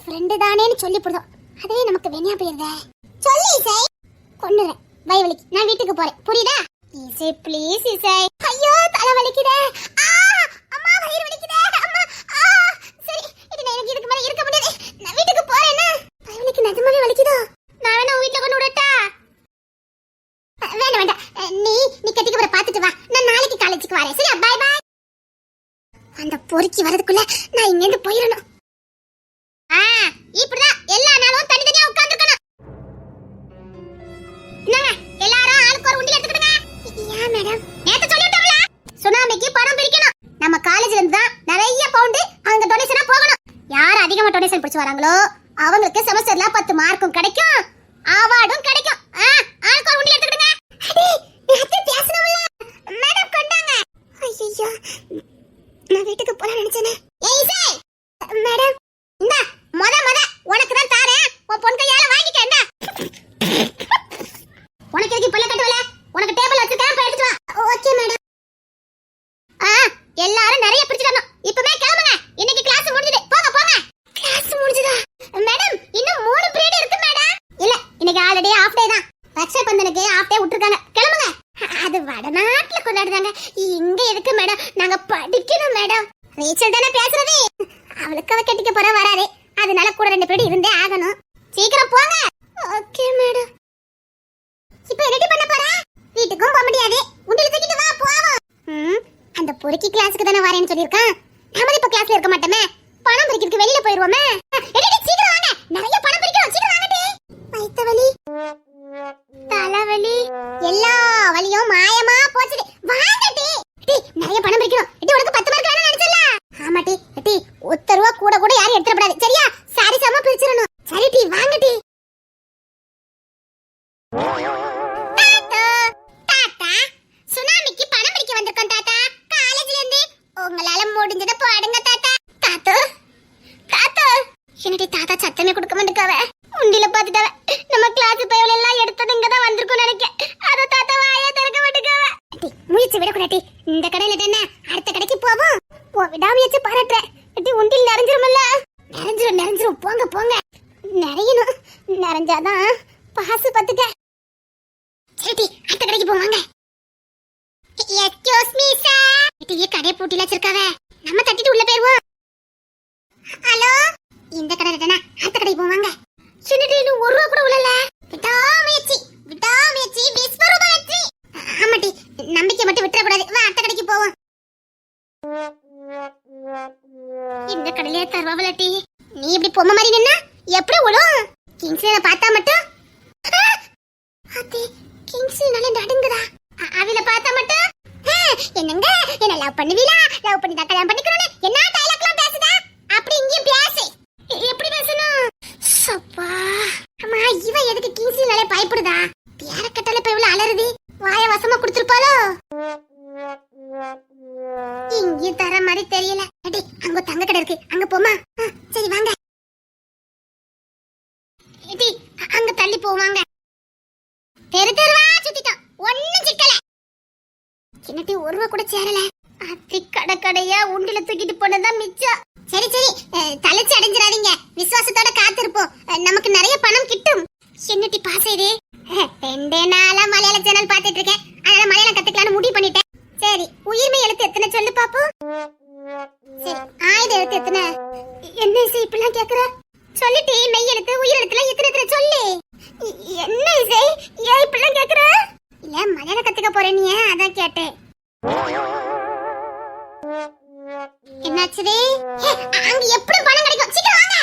ஃப்ரெண்டு தானேன்னு சொல்லி போடுதோம். அதே நமக்கு வெனியா போயிருத. சொல்லி இசை கொண்டுறேன். வயிறு வலிக்கு நான் வீட்டுக்கு போறேன். புரியுதா? இசை ப்ளீஸ் இசை. ஐயோ தலை வலிக்குதே. அம்மா வயிறு வலிக்குதே. அம்மா சரி இது நான் எனக்கு இதுக்கு மேல இருக்க முடியாது. நான் வீட்டுக்கு போறேன். வயிறு வலிக்கு நிஜமாவே வலிக்குதோ? நான் வேணா வீட்டுல கொண்டு விடட்டா? வேண்டாம் நீ கட்டிக்க போற பாத்துட்டு வா. நான் நாளைக்கு காலேஜுக்கு வரேன் சரியா? Bye bye. அந்த பொறுக்கி வரதுக்குள்ள நான் இங்க இருந்து போயிரணும். இப்படிதான் எல்லா நாளும் தனித்தனியா உட்கார்ந்துக்கணும். என்னங்க எல்லாரும் ஆளுக்கு ஒரு உண்டியல் எடுத்துக்கிடுங்க. ஏன் மேடம்? நேத்து சொல்லிட்டோம்ல சுனாமிக்கு பணம் பிரிக்கணும். நம்ம காலேஜ்ல இருந்து தான் நிறைய பவுண்ட் அங்க டொனேஷனா போகணும். யார் அதிகமா டொனேஷன் பிடிச்சு வராங்களோ அவங்களுக்கு செமஸ்டர்ல 10 மார்க்கும் கிடைக்கும், அவார்டும் கிடைக்கும். ஆளுக்கு ஒரு உண்டியல் எடுத்துக்கிடுங்க. நேத்து பேசணும்ல மேடம் கொண்டாங்க. ஐயோ நான் வீட்டுக்கு போற நினைச்சேனே. ஏய் இசை மேடம் இந்த மொத உனக்கு தான் தாரேன். உன் பொன் கையால வாங்கிக்க. என்ன உனக்கு எதுக்கு பல்ல கட்டவல? உனக்கு டேபிள் வச்சிருக்கேன், போய் எடுத்து வா. Okay madam. எல்லாரும் நிறைய பிடிச்சிடணும். இப்பவே கிளம்புங்க. இன்னைக்கு கிளாஸ் முடிஞ்சது. போங்க. கிளாஸ் முடிஞ்சதா மேடம்? இன்னும் 3 பீரியட் இருக்கு மேடம். இல்ல இன்னைக்கு ஆல்ரெடி ஹாஃப் டே தான். ரக்ஷாபந்தனுக்கு ஹாஃப் டே விட்டுருக்காங்க. கிளம்புங்க. அது வடநாட்டுல கொண்டாடுறாங்க. இங்க எதுக்கு மேடம்? நாங்க படிக்கணும் மேடம். ரேச்சல் தானே பேசுறது. அவளுக்கு அவ கட்டிக்க போற வராது. அதனால கூட 2 பீரியட் இருந்தே ஆகணும். சீக்கிரம் போங்க. Okay madam. இப்போ என்னடி பண்ண போற? வீட்டுக்கும் போக முடியாது. உண்டில தூக்கிட்டு வா போவோம். அந்த பொறுக்கி கிளாஸ்க்கு தானே வரேன்னு சொல்லிருக்கான். நாம இப்ப கிளாஸ்ல இருக்க மாட்டோமே. பணம் பறிக்கிறதுக்கு வெளியில போயிடுவோமே. எடி சீக்கிரம் வாங்க. நிறைய பணம் பறிக்கணும். சீக்கிரம் வாங்கடி. வயித்து வலி, தலைவலி, எல்லா வலியும் மாயமா போச்சுடி. வாங்கடி. டி நிறைய பணம் பறிக்கணும். டி உனக்கு 10 மார்க் வேணும் நினைச்சல. ஆமாடி. டி ஒத்தருவா கூட யாரும் எடுத்துற கூடாது. சரியா? சாரி சம பிரிச்சிரணும். சரி டி வாங்கடி. தாத்தா சுனாமிக்கு பணம் பறிக்க வந்திருக்கோம் தாத்தா. காலேஜ்ல இருந்து உங்களால முடிஞ்சத போடுங்க தாத்தா. தாத்தா என்னடி தாத்தா சத்தமே கொடுக்க மாட்டேக்காவ. உண்டில பாத்துட்டாவ. நம்ம கிளாஸ் பையல எல்லாம் எடுத்தது இங்க தான் வந்திருக்கும் நினைக்கிறேன். அத தாத்தா வாயே திறக்க மாட்டேக்காவ. டி முயற்சி விட கூடாடி. இந்த கடையில என்ன அடுத்த கடைக்கு போவோம். விடாமுயற்சி பாராட்டுறேன். டி உண்டில் நிறைஞ்சிருமல்ல? நிறைஞ்சிரும். போங்க. நிறையணும். நிறைஞ்சாதான் பாசு பத்துக்க. சரி அடுத்த கடைக்கு போவாங்க. Excuse me sir. இது கடை பூட்டில வச்சிருக்காவ. நம்ம தட்டிட்டு உள்ள போயிருவோம். ஹலோ இந்த கடை தானே? அடுத்த கடைக்கு போவாங்க. சின்னடி இன்னும் 1 ரூபா கூட உள்ளல. விடாமுயற்சி விஸ்வரூப வெற்றி. ஆமாடி நம்பிக்கை மட்டும் விட்டுற கூடாது. வா அடுத்த கடைக்கு போவோம். இந்த கடையிலே தருவாவலட்டி. நீ இப்படி பொம்மை மாதிரி நின்னா எப்படி விழும்? கிங்ஸ்ல பார்த்தா மட்டும் கிங்ஸ்னால நடுங்குதா? அவள பார்த்தா மட்டும் என்னங்க என்ன லவ் பண்ணுவீளா? லவ் பண்ணி தான் கல்யாணம் பண்ணிக்கறோனே என்ன டயலாக்லாம் பேசுதா? அப்படி இங்கேயும் பேசு. எப்படி பேசணும்? சப்பா அம்மா இவ எதுக்கு கிங்ஸ்னால பயப்படுதா? பேர கட்டல போய் இவள அலறுது. வாய வசமா குடுத்துப்பாளோ? இங்க தர மாதிரி தெரியல. அடி அங்க தங்க கடை இருக்கு. அங்க போமா? சரி வாங்க. இடி அங்க தள்ளி போவாங்க. தெருவா சுத்திட்டோம். ஒண்ணும் சிக்கல. கிணட்டி 1 ரூபா கூட சேரல. அத்தி கடையா உண்டில தூக்கிட்டு போனதான் மிச்சம். சரி தலைச்சு அடைஞ்சிடாதீங்க. விசுவாசத்தோட காத்திருப்போம். நமக்கு நிறைய பணம் கிட்டும். என்னட்டி பாஸ் இது? 2 நாளா மலையாள சேனல் பாத்துட்டு இருக்கேன். அதனால மலையாளம் கத்துக்கலாம்னு முடிவு பண்ணிட்டேன். சரி உயிர்மை எழுத்து எத்தனை சொல்லு பாப்போம். சரி ஆயுத எழுத்து எத்தனை? என்ன இசை இப்பெல்லாம் கேக்குற? சொல்லிட்டு மெய் எழுத்து உயிர் எழுத்துல எத்தனை சொல்லு. என்ன இசை ஏன் இப்பெல்லாம் கேக்குற? இல்ல மலையாளம் கத்துக்க போறேன் நீ, அதான் கேட்டேன். என்னாச்சுதே? அங்க எப்படி பணம் கிடைக்கும்? சீக்கிரம் வாங்க.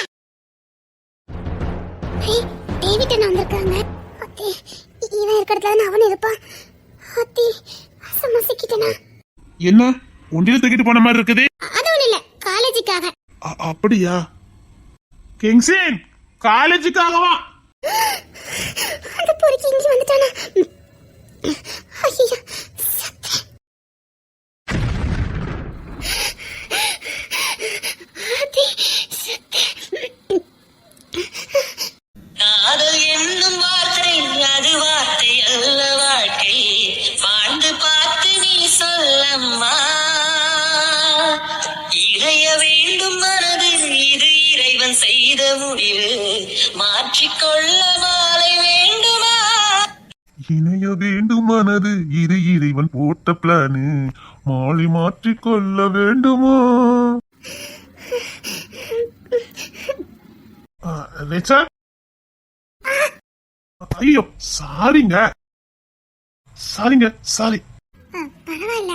டேவிட் அண்ணா வந்திருக்காங்க. அத்தி, இவன் இருக்கிறதுல தான் அவன் இருப்பான். அத்தி, அசமசிக்கிட்டனா? என்ன ஒண்டியில தூக்கிட்டு போன மாதிரி இருக்குது? அது ஒண்ணு இல்ல, காலேஜுக்காக. அப்படியா? கிங்ஸின் காலேஜுக்காகவா? அந்த பொறுக்கி இங்க வந்துட்டானா? ஐயோ, காதல் என்னும் வார்த்தை அது வார்த்தை அல்ல வாழ்க்கை வாழ்ந்து பார்த்து நீ சொல்லம்மா இறைய வேண்டும் மனது இது இறைவன் செய்த முடிவு மாற்றிக்கொள்ள மாலை வேண்டுமா இணைய வேண்டும் மனது இது இறைவன் போட்ட பிளானு மாலை மாற்றிக்கொள்ள வேண்டுமா? ரிச்சர்ட், ஐயோ சாரிங்க சாரி. பரவாயில்ல.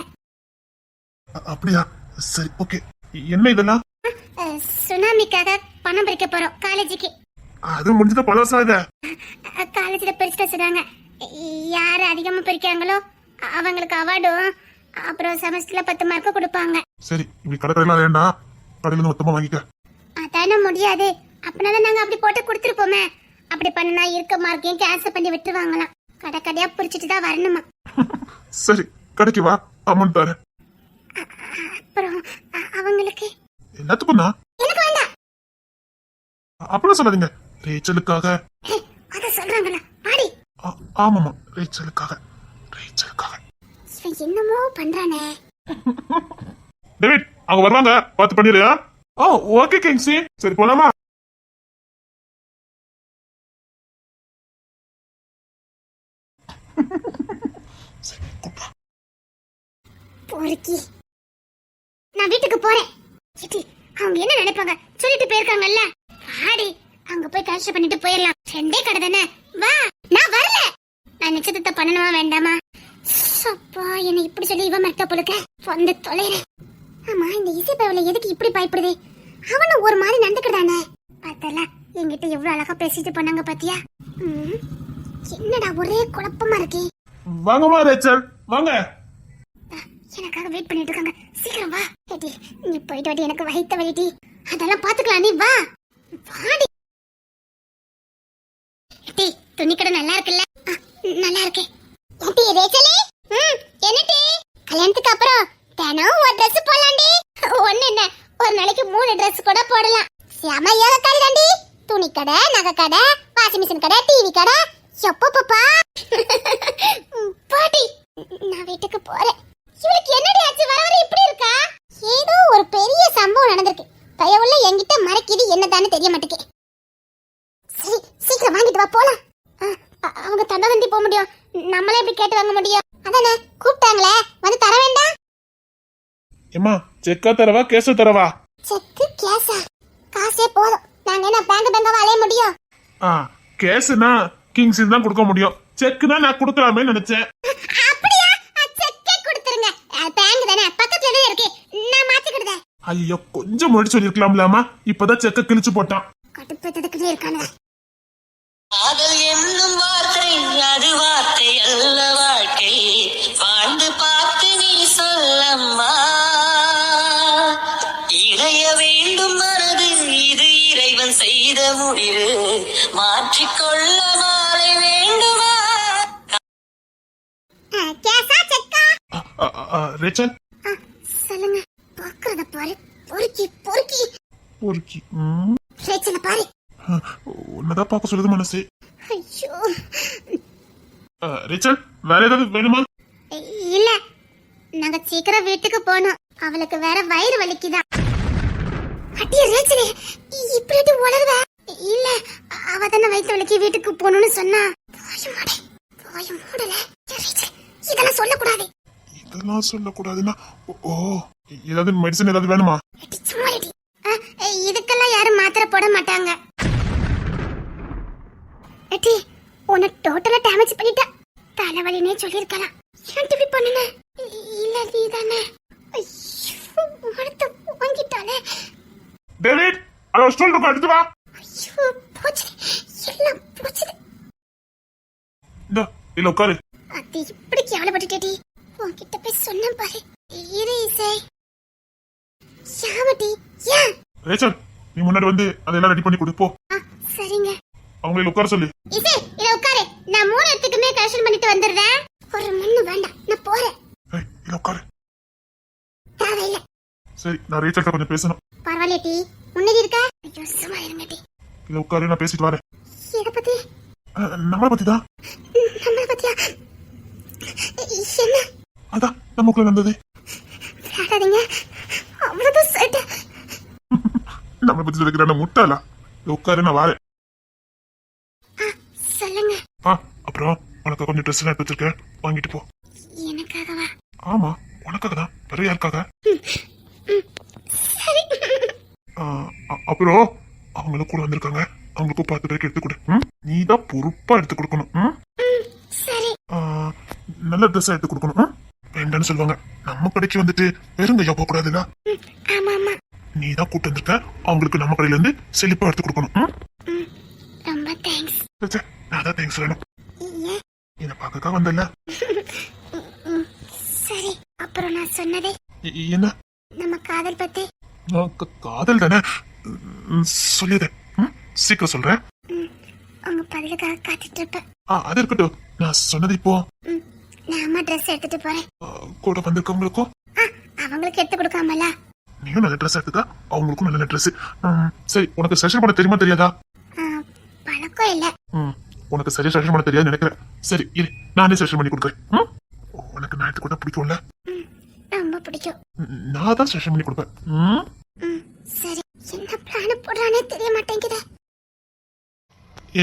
அப்படியா? சரி, ஓகே. என்ன இதெல்லாம்? சுனாமிக்காக பணம் பறிக்க போறோம் காலேஜுக்கு. அது முடிஞ்சத பழசா இத? காலேஜ்ல பிரிச்சுட்டு வச்சுட்டாங்க. யாரு அதிகமா பிரிக்கிறாங்களோ அவங்களுக்கு அவார்டும் அப்புறம் செமஸ்டர்ல 10 மார்க் கொடுப்பாங்க. சரி, இப்படி கடற்கரைலாம் வேண்டாம், கடையில இருந்து மொத்தமா வாங்கிக்க. அதான முடியாது. அப்படினாதான் நாங்க அப்படி போட்டு கொடுத்துருப்போமே. அப்படி பண்ணனா இருக்க மார்க்கையும் கேன்சல் பண்ணி விட்டுருவாங்களாம். கடை கடையா பிரிச்சுட்டு தான் வரணுமா. சரி, கடைக்கு வா, அமௌண்ட் தரேன். அப்புறம் அவங்களுக்கு எல்லாத்துக்கும் தான். எனக்கு வேண்டாம். அப்படிலாம் சொல்லாதீங்க, ரேச்சலுக்காக. அத சொல்றாங்களா? பாடி. ஆமாமா, ரேச்சலுக்காக. இவன் என்னமோ பண்றானே. டேவிட், அவங்க வருவாங்க, பார்த்து பண்ணிடுறியா? ஓ, ஓகே கிங்ஸி. சரி, போலாமா? பொறுக்கி, நான் வீட்டுக்கு போறேன். சிட்டி, அவங்க என்ன நினைப்பாங்க? சொல்லிட்டு போயிருக்காங்கல்ல. வாடி, அங்க போய் கஷ்டம் பண்ணிட்டு போயிடலாம். ரெண்டே கடை தானே, வா. நான் வரல. நான் நிச்சயத்தை பண்ணணுமா வேண்டாமா? அப்பா, என்ன இப்படி சொல்லி இவன் மெத்த பொழுக்க வந்து தொலைறேன். ஆமா, இந்த இசை பவல எதுக்கு இப்படி பயப்படுது? அவனும் ஒரு மாதிரி நடந்துக்கிறானே. பார்த்தல, என்கிட்ட எவ்வளவு அழகா பேசிட்டு போனாங்க பாத்தியா? என்னடா ஒரே குழப்பமா இருக்கு. வாங்கம்மா ரேச்சல், வாங்க. எனக்காக வெயிட் பண்ணிட்டு இருக்காங்க. சீக்கிரம் வா. ஏடி, நீ போயிட்டு வாடி, எனக்கு வயித்த வலிடி. அதெல்லாம் பாத்துக்கலாம், நீ வா. வாடி. ஏடி, துணி கடை நல்லா இருக்குல்ல? நல்லா இருக்கு. ஏடி ரேச்சலே, என்னடி? கல்யாணத்துக்கு அப்புறம் தினம் ஒரு Dress போடலாம்டி. ஒண்ணு என்ன, ஒரு நாளைக்கு 3 Dress கூட போடலாம். செம ஏலக்காரி தாண்டி. துணி கடை, நகை கடை, வாஷிங் மிஷின் கடை, டிவி கடை. எப்பப்பா பாட்டி, நான் வீட்டுக்கு போறேன். இவளுக்கு என்னடி ஆச்சு? வர வர இப்படி இருக்கா? ஏதோ ஒரு பெரிய சம்பவம் நடந்திருக்கு. பயவுள்ள என்கிட்ட மறைக்கிது என்னதான்னு தெரிய மாட்டேங்குது. சரி, சீக்கிரம் வாங்கிட்டு வா, போலாம். அவங்க தண்டவண்டி போக முடியும், நம்மளே எப்படி கேட்டு வாங்க முடியும்? அதானே கூப்பிட்டாங்களே, வந்து தர வேண்டாம். ஏமா, செக்கா தரவா கேஷா தரவா? செக்கு கேஷா? காசே போதும். நாங்க என்ன பேங்காவா அலைய முடியும்? கேஷ்னா கிங்ஸின் தான் கொடுக்க முடியும். செக்குனா நான் கொடுக்கலாமே நினைச்சேன். அப்படியா? செக்கே கொடுத்துருங்க. பேங்க் தானே, பக்கத்துல இருக்கு. நான் மாத்திக்கிடுதே. ஐயோ, கொஞ்சம் முன்னாடி சொல்லிருக்கலாம்லாமா? இப்பதான் செக்க கிழிச்சு போட்டான். கடுப்பேத்ததுக்குள்ளே இருக்கானே. காதல் என்னும் வார்த்தை அது வார்த்தை அல்ல வாழ்க்கை வாழ்ந்து பார்த்து நீ சொல்லம்மா இறைய வேண்டும் மனது இது இறைவன் செய்த முடிவு மாற்றிக்கொள்ள மாலை வேண்டுமா கேசா செக்கா? ரேச்சல், சொல்லுங்க. பாக்குறத பாரு. பொறுக்கி பொறுக்கி பொறுக்கி. ரேச்சல பாரு. உன்னதான் பார்க்க சொல்லுது மனசு. ஐயோ, ரேச்சல், வேற ஏதாவது வேணுமா? இல்ல, நாங்க சீக்கிரம் வீட்டுக்கு போனோம். அவளுக்கு வேற வயிறு வலிக்குதான். அட்டிய ரேச்சலே, இப்படி உளறுவ? இல்ல, அவ தானே வயிற்று வலிக்கு வீட்டுக்கு போகணும்னு சொன்னா. வாய மூடல. இதெல்லாம் சொல்லக்கூடாது. இதெல்லாம் சொல்லக்கூடாதுன்னா? ஓ, ஏதாவது மெடிசன் ஏதாவது வேணுமா? இதுக்கெல்லாம் யாரும் மாத்திரை போட மாட்டாங்க. எட்டி, உன்னை டோட்டலா டேமேஜ் பண்ணிட்டா. தலைவலினே சொல்லிருக்கலாம். ஏன் இப்படி பண்ணுன? இல்ல நீ தானே. உனத்த வாங்கிட்டானே. டேவிட் அதை ஸ்டூல் இருக்கும் எடுத்து வா. ஐயோ போச்சு, எல்லாம் போச்சு. இந்த இல்ல உட்காரு. அது இப்படி கேவலப்பட்டுட்டேடி. உன்கிட்ட போய் சொன்னேன் பாரு. இரு இசை. யாவடி ஏன்? ரேச்சல் நீ முன்னாடி வந்து அதெல்லாம் ரெடி பண்ணி கொடு போ. சரிங்க. அவங்களை உட்கார சொல்லு. இசை இத உட்காரு. நான் 3 இடத்துக்குமே கரெக்ஷன் பண்ணிட்டு வந்துடுறேன். ஒரு மண்ணு வேண்டாம், நான் போறேன். ஏய் இல்ல உட்காரு. தேவையில்ல. சரி நான் ரேச்சல்கிட்ட கொஞ்சம் பேசணும். பரவாயில்ல டி, முன்னாடி இருக்க. ஐயோ சும்மா இருங்க டி. இல்ல உட்காரு நான் பேசிட்டு வரேன். எதை பத்தி? நம்மளை பத்தி தான். நம்மளை பத்தியா? என்ன? அதான் நமக்குள்ள நடந்தது. விளையாடாதீங்க, அவ்வளவுதான் சேட்டை. நம்மளை பத்தி சொல்லிக்கிறான முட்டாளா? உட்காரு நான் வரேன். சொல்லுங்க. அப்புறம் உனக்கு கொஞ்சம் ட்ரெஸ் எல்லாம் எடுத்து வச்சிருக்கேன், வாங்கிட்டு போ. எனக்காகவா? ஆமா உனக்காக தான், வேற யாருக்காக? சரி. அப்புறம் அவங்களும் கூட வந்திருக்காங்க, அவங்களுக்கும் 10 பேருக்கு எடுத்து கொடு. நீ தான் பொறுப்பா எடுத்து கொடுக்கணும். சரி. நல்ல ட்ரெஸ்ஸா எடுத்து கொடுக்கணும். வேண்டான்னு சொல்லுவாங்க. நம்ம கடைக்கு வந்துட்டு வெறுங்கையா போக கூடாதுல்ல. ஆமா ஆமா. நீ தான் கூட்டு வந்திருக்க, அவங்களுக்கு நம்ம கடையில இருந்து செழிப்பா எடுத்து கொடுக்கணும். ரொம்ப தேங்க்ஸ். நான் தான் தேங்க்ஸ் வேணும். ஏன்? என்ன பார்க்கக்கா வந்தல. சரி. அப்புறம் நான் சொன்னதே என்ன? நம்ம காதல் பத்தி. காதல் தானே, சொல்லியதேன். சீக்கிரம் சொல்றேன். உங்க பதிலுக்காக காத்துட்டு இருப்பேன். அது இருக்கட்டும், நான் சொன்னது இப்போ. நான் அம்மா ட்ரெஸ் எடுத்துட்டு போறேன். கூட வந்திருக்கவங்களுக்கும் அவங்களுக்கு எடுத்து கொடுக்காமல. நீயும் நல்ல ட்ரெஸ் எடுத்துக்கா, அவங்களுக்கும் நல்ல ட்ரெஸ். சரி உனக்கு செஷன் பண்ண தெரியுமா தெரியாதா? பழக்கம் இல்ல. உனக்கு சரியா செஷன் பண்ண தெரியாது நினைக்கிறேன். சரி இரு, நானே செஷன் பண்ணி கொடுக்குறேன். உனக்கு நான் எடுத்து கூட பிடிக்கும்ல? ரொம்ப பிடிக்கும். நான் தான் செஷன் பண்ணி கொடுப்பேன். சரி. என்ன பிளான் போடுறானே தெரிய மாட்டேங்குதே.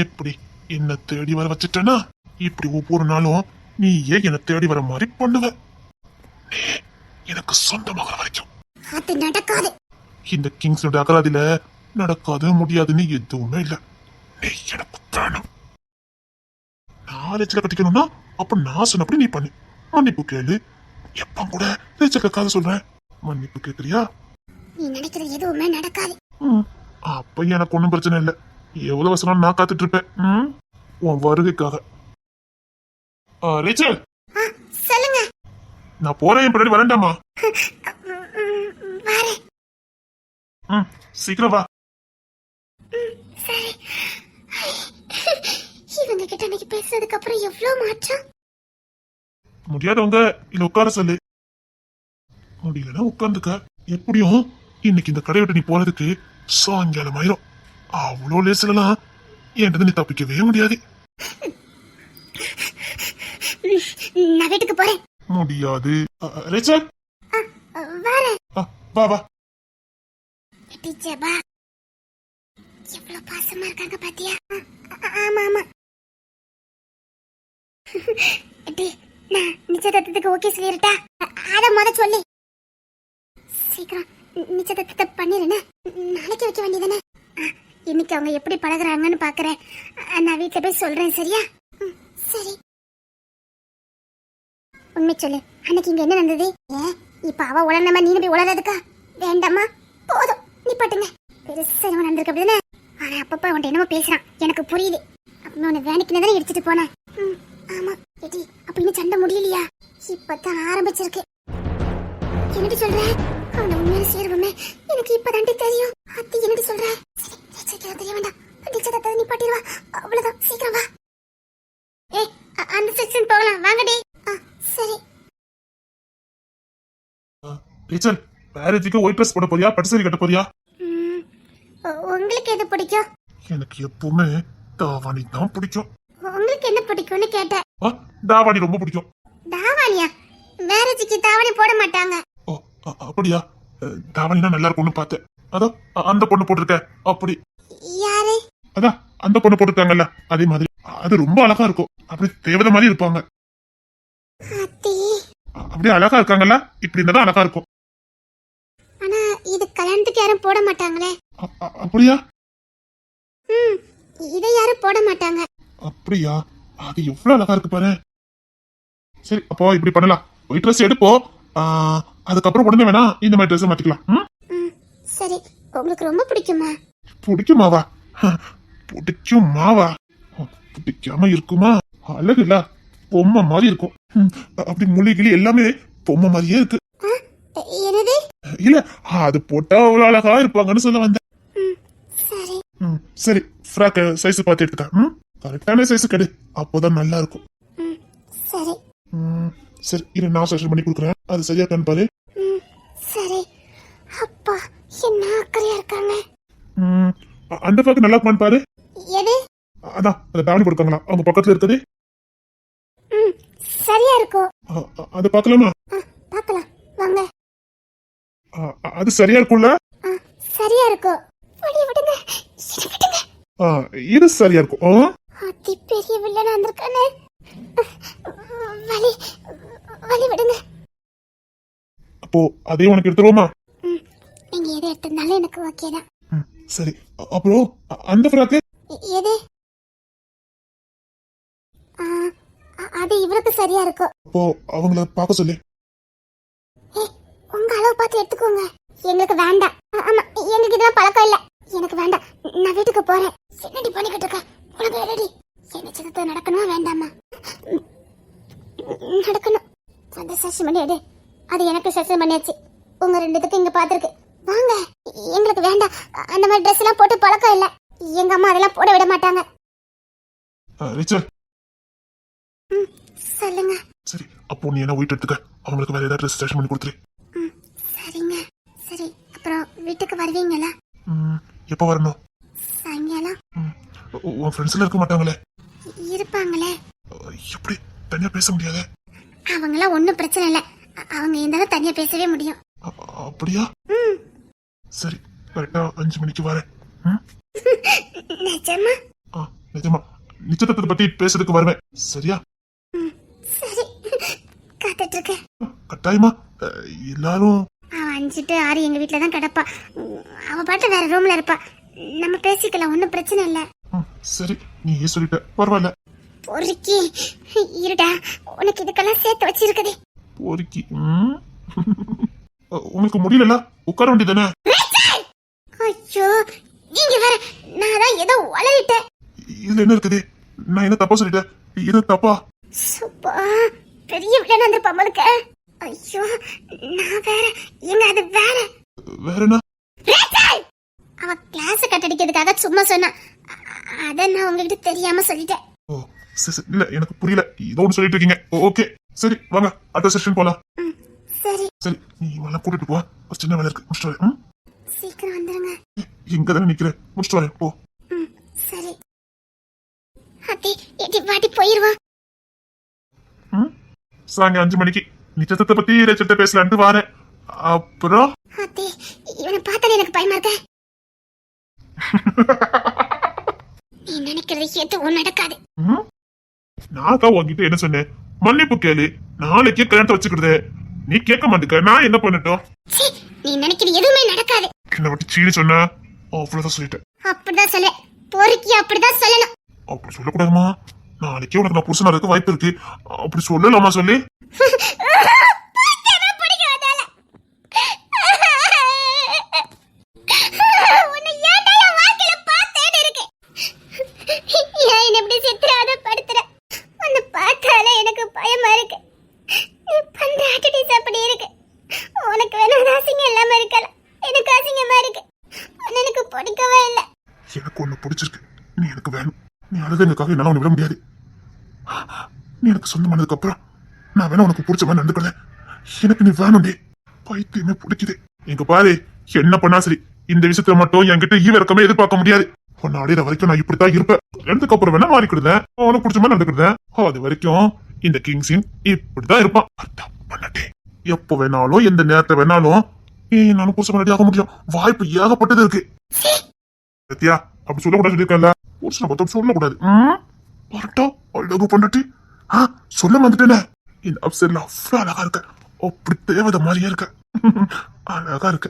எப்படி என்ன தேடி வர வச்சுட்டேன்னா, இப்படி ஒவ்வொரு நாளும் நீ ஏன் என்ன தேடி வர மாதிரி பண்ணுவ. எனக்கு சொந்தமாக வரைக்கும் அது நடக்காது. இந்த கிங்ஸோட அகராதியில நடக்காது முடியாதுன்னு எதுவுமே இல்ல. நீ எனக்கு வேணும். 4 லட்சம் கட்டிக்கணும்னா அப்ப நான் சொன்னபடி நீ பண்ணு. மன்னிப்பு கேளு. எப்ப கூட லட்சக்காக சொல்றேன், மன்னிப்பு கேக்குறியா? நீ நினைக்கிறது எதுவுமே நடக்காது. அப்ப எனக்கு ஒண்ணும் பிரச்சனை இல்ல. எவ்வளவு வசனம் நான் காத்துட்டு இருப்பேன் உன் வருகைக்காக. ரேச்சல் சொல்லுங்க. நான் போறேன், என் பின்னாடி வரேன்டாமா. வரேன். சீக்கிரம் வா. சரி. இவங்க கிட்ட அன்னைக்கு பேசுறதுக்கு அப்புறம் எவ்வளவு மாற்றம். முடியாதவங்க இல்ல உட்கார சொல்லு. முடியலன்னா உட்கார்ந்துக்க. எப்படியும் இன்னைக்கு இந்த கடையை விட்டு நீ போறதுக்கு சாயங்காலம் ஆயிரும். அவ்வளோ லேசிலாம் என்கிட்ட நீ தப்பிக்கவே முடியாது. நான் வீட்டுக்கு போறேன். முடியாது. ரேச்சல் வரேன். வா வா. டீச்சர்பா எவ்வளவு பாசமா இருக்காங்க பாத்தியா? ஆமா ஆமா. நான் நிச்சயதார்த்தத்துக்கு ஓகே சொல்லிருட்டா? அத முத சொல்லி சீக்கிரம் நிச்சயதார்த்தத்தை பண்ணிருந்தே. நாளைக்கு வைக்க வேண்டியதானே? இன்னைக்கு அவங்க எப்படி பழகுறாங்கன்னு பாக்குறேன். நான் வீட்டுல போய் சொல்றேன். சரியா? சரி. உண்மை சொல்லு, அன்னைக்கு இங்க என்ன நடந்தது? இப்ப அவ உளர்ந்தமா நீனு போய் உளறதுக்கா? வேண்டாமா, போதும் நீ பாட்டுங்க. பெருசா என்ன நடந்திருக்கு அப்படிதானே? ஆனா அப்பப்ப அவன்கிட்ட என்னமோ பேசுறான், எனக்கு புரியுது. அப்ப உன்னை வேணிக்குனதானே இடிச்சிட்டு போனேன். ஆமா. எடி அப்ப இன்னும் சண்டை முடியலையா? இப்பதான் ஆரம்பிச்சிருக்கு. என்னடி சொல்ற? அவனை உண்மையான சேர்வுமே எனக்கு இப்பதாண்டி தெரியும். அத்தி என்னடி சொல்ற? சீக்கிரம் தெரிய வேண்டாம். நிச்சயதார்த்தத்தை நீ பாட்டிடுவா. அவ்வளவுதான், சீக்கிரம் வா. அந்த செக்ஷன் போகலாம், வாங்கடி. சரி. ரேச்சல் மேரேஜுக்கு ஒயிட் ட்ரெஸ் போட போறியா, பட்டு சாரி கட்ட போறியா? உங்களுக்கு எது பிடிக்கும்? எனக்கு எப்பவுமே தாவாணி தான் பிடிக்கும். உங்களுக்கு என்ன பிடிக்கும்னு கேட்டேன். தாவாணி ரொம்ப பிடிக்கும். தாவாணியா? மேரேஜுக்கு தாவாணி போட மாட்டாங்க. ஓ அப்படியா? தாவாணினா நல்லா இருக்கும்னு பார்த்தேன். அதான் அந்த பொண்ணு போட்டிருக்க. அப்படி யாரு? அதான் அந்த பொண்ணு போட்டிருக்காங்கல்ல, அதே மாதிரி. அது ரொம்ப அழகா இருக்கும். அப்படி தேவதை மாதிரி இருப்பாங்க. அப்படியே அழகா இருக்காங்கல்ல, இப்படி இருந்தா அழகா இருக்கும். ஆனா இது கல்யாணத்துக்கு யாரும் போட மாட்டாங்களே. அப்படியா? இதை யாரும் போட மாட்டாங்க. அப்படியா? அது எவ்வளவு அழகா இருக்கு பாரு. சரி அப்போ இப்படி பண்ணலாம், ஒயிட் ட்ரெஸ் எடுப்போம். அதுக்கப்புறம் உடனே வேணா இந்த மாதிரி ட்ரெஸ் மாத்திக்கலாம். ம் சரி. உங்களுக்கு ரொம்ப பிடிக்குமா? பிடிக்குமாவா? பிடிக்குமாவா? பிடிக்காம இருக்குமா? அழகு இல்ல, பொம்மை மாதிரி இருக்கும். அப்படி மொழி கிளி எல்லாமே பொம்மை மாதிரியே இருக்கு. என்னது? இல்ல, அது போட்டா அவ்வளவு அழகா இருப்பாங்கன்னு சொல்ல வந்தேன். சரி. சரி, ஃப்ராக் சைஸ் பார்த்து எடுத்துக்க. கரெக்டான சைஸ் கெடு, அப்போதான் நல்லா இருக்கும். சரி. சரி, இரு, நான் சஜஷன் பண்ணி கொடுக்குறேன். அது சரியா இருக்கான்னு பாரு. சரி. அப்பா என்ன அக்கறையா இருக்காங்க. அந்த ஃப்ராக் நல்லா இருக்குமான்னு பாரு. எது? அதான் அந்த தாவணி கொடுக்காங்களா அவங்க பக்கத்துல இருக்குது. சரியா இருக்கும். அது பார்க்கலாமா? பார்க்கலாம் வாங்க. அது சரியா இருக்கும்ல? சரியா இருக்கும். வழி விடுங்க. விடுங்க. இது சரியா இருக்கும். அதி பெரிய வில்லனா வந்திருக்கானே. வலி வலி விடுங்க. அப்போ அதே உனக்கு எடுத்துருவோமா? நீங்க எதை எடுத்திருந்தாலும் எனக்கு ஓகே தான். சரி, அப்புறம் அந்த ஃப்ராக்கு எது? அது இவருக்கு சரியா இருக்கும். அப்போ அவங்கள பார்க்க சொல்லு. உங்க அளவு பார்த்து எடுத்துக்கோங்க. எங்களுக்கு வேண்டாம். ஆமா, எங்களுக்கு இதெல்லாம் பழக்கம் இல்ல. எனக்கு வேண்டாம். நான் வீட்டுக்கு போறேன். என்னடி பண்ணிக்கிட்டு இருக்க? உனக்கு ரெடி? என்ன சித்தத்தை நடக்கணுமா வேண்டாமா? நடக்கணும். அந்த செஷன் பண்ணி எடு. அது எனக்கு செஷன் பண்ணியாச்சு. உங்க ரெண்டுத்துக்கு இங்க பாத்துருக்கு. வாங்க. எங்களுக்கு வேண்டாம். அந்த மாதிரி ட்ரெஸ் எல்லாம் போட்டு பழக்கம் இல்ல. எங்க அம்மா அதெல்லாம் போட விட மாட்டாங்க. ரிச்சல், சொல்லுங்க. சரி, அப்போ நீ என்ன வீட்டு எடுத்துக்க. அவங்களுக்கு வேற ஏதாவது ட்ரெஸ் ஸ்டேஷன் பண்ணி கொடுத்துரு. சரிங்க. சரி, அப்புறம் வீட்டுக்கு வருவீங்களா? எப்போ வரணும்? சாயங்காலம். உன் ஃப்ரெண்ட்ஸ்ல இருக்க மாட்டாங்களே? இருப்பாங்களே. எப்படி தனியா பேச முடியாத? அவங்களாம் ஒன்னும் பிரச்சனை இல்ல. அவங்க இருந்தாலும் தனியா பேசவே முடியும். அப்படியா? சரி, கரெக்டா 5 மணிக்கு வரேன். நிஜமா? நிஜமா. நிச்சயத்தை பத்தி பேசுறதுக்கு வருவேன். சரியா? சரி, காத்துட்டு இருக்கேன். கட்டாயமா. எல்லாரும் அவன் 5 to 6 எங்க வீட்டுல தான் கிடப்பா. அவ பாட்டு வேற ரூம்ல இருப்பா. நம்ம பேசிக்கலாம், ஒன்னும் பிரச்சனை இல்ல. சரி, நீ சொல்லிட்ட, பரவாயில்ல. பொறுக்கி இருடா, உனக்கு இதுக்கெல்லாம் சேர்த்து வச்சிருக்கதே. பொறுக்கி உங்களுக்கு முடியல, உட்கார வேண்டியதானே? ஐயோ, நீங்க வேற. நான் தான் ஏதோ வளரிட்டேன். இதுல என்ன இருக்குது? நான் என்ன தப்பா சொல்லிட்டேன்? இது தப்பா? சுப்பா, பெரிய வில்லன் வந்திருப்பா மலுக்க. ஐயோ, நான் வேற. எங்க அது வேற. வேற என்ன? அவ கிளாஸ் கட்டடிக்கிறதுக்காக சும்மா சொன்னா. அத நான் உங்ககிட்ட தெரியாம சொல்லிட்டேன். ஓ சரி, இல்ல எனக்கு புரியல. ஏதோ ஒன்று சொல்லிட்டு இருக்கீங்க. ஓகே, சரி வாங்க, அடுத்த செஷன் போலாம். சரி. சரி, நீ இவெல்லாம் கூட்டிட்டு போ. ஒரு சின்ன வேலை இருக்கு, முடிச்சுட்டு வரேன். சீக்கிரம் வந்துருங்க. எங்க தானே நிக்கிறேன், முடிச்சுட்டு வரேன். போ. சரி. அத்தி எடி வாடி போயிருவா. சாயங்காலம் 5 மணிக்கு நிச்சயத்தை பத்தி ரேச்சல்ட்ட பேசலான்ட்டு வரேன். அப்புறம் அத்தி, இவனை பார்த்தாலே எனக்கு பயமா இருக்க. நீ நினைக்கிறது எதுவும் நடக்காது. நான்க்கா உன்கிட்ட என்ன சொன்னேன்? மன்னிப்பு கேளு, நாளைக்கே கல்யாணத்தை வச்சுக்கிறது. நீ கேட்க மாட்டேங்க, நான் என்ன பண்ணட்டும்? நீ நினைக்கிறது எதுவுமே நடக்காது. என்ன விட்டு சீனி சொன்ன? அவ்வளவுதான் சொல்லிட்டேன். அப்படிதான் சொல்ல. பொறுக்கி அப்படிதான் சொல்லணும். அப்படி சொல்லக்கூடாதுமா. நாளைக்கே உனக்கு நான் புருஷனா இருக்க வாய்ப்பு இருக்கு. அப்படி சொல்லலாமா சொல்லி? எனக்கு ஒண்ணு பிடிச்சிருக்கு. நீ எனக்கு வேணும். நீ அழுதுக்காக என்னால உன்னை விட முடியாது. நீ எனக்கு சொந்தமானதுக்கு அப்புறம் நான் வேணா உனக்கு பிடிச்ச மாதிரி நடந்துக்கிறேன். எனக்கு நீ வேணும்டே. பைத்தியமே பிடிக்குது. எங்க பாரு, என்ன பண்ணா சரி, இந்த விஷயத்துல மட்டும் என்கிட்ட ஈவிரக்கமே எதிர்பார்க்க முடியாது. உன்னை அடையிற வரைக்கும் நான் இப்படித்தான் இருப்பேன். ரெண்டுக்கு அப்புறம் வேணா மாறிக்கிடுதேன். உனக்கு பிடிச்ச மாதிரி நடந்துக்கிறேன். அது வரைக்கும் இந்த கிங்ஸின் இப்படிதான் இருப்பான். பண்ணட்டே, எப்ப வேணாலும் எந்த நேரத்தை வேணாலும் நானும் புருஷ மாதிரி ஆக முடியும். வாய்ப்பு ஏகப்பட்டது இருக்கு. சத்யா, அப்படி சொல்லக்கூடாது சொல்லியிருக்கல. புருஷனை பார்த்தா சொல்லக்கூடாது. அழகு பண்ணட்டு சொல்ல வந்துட்டேனே. இந்த அப்சர்ல அவ்வளவு அழகா இருக்க. அப்படி தேவதை மாதிரியே இருக்க. அழகா இருக்க.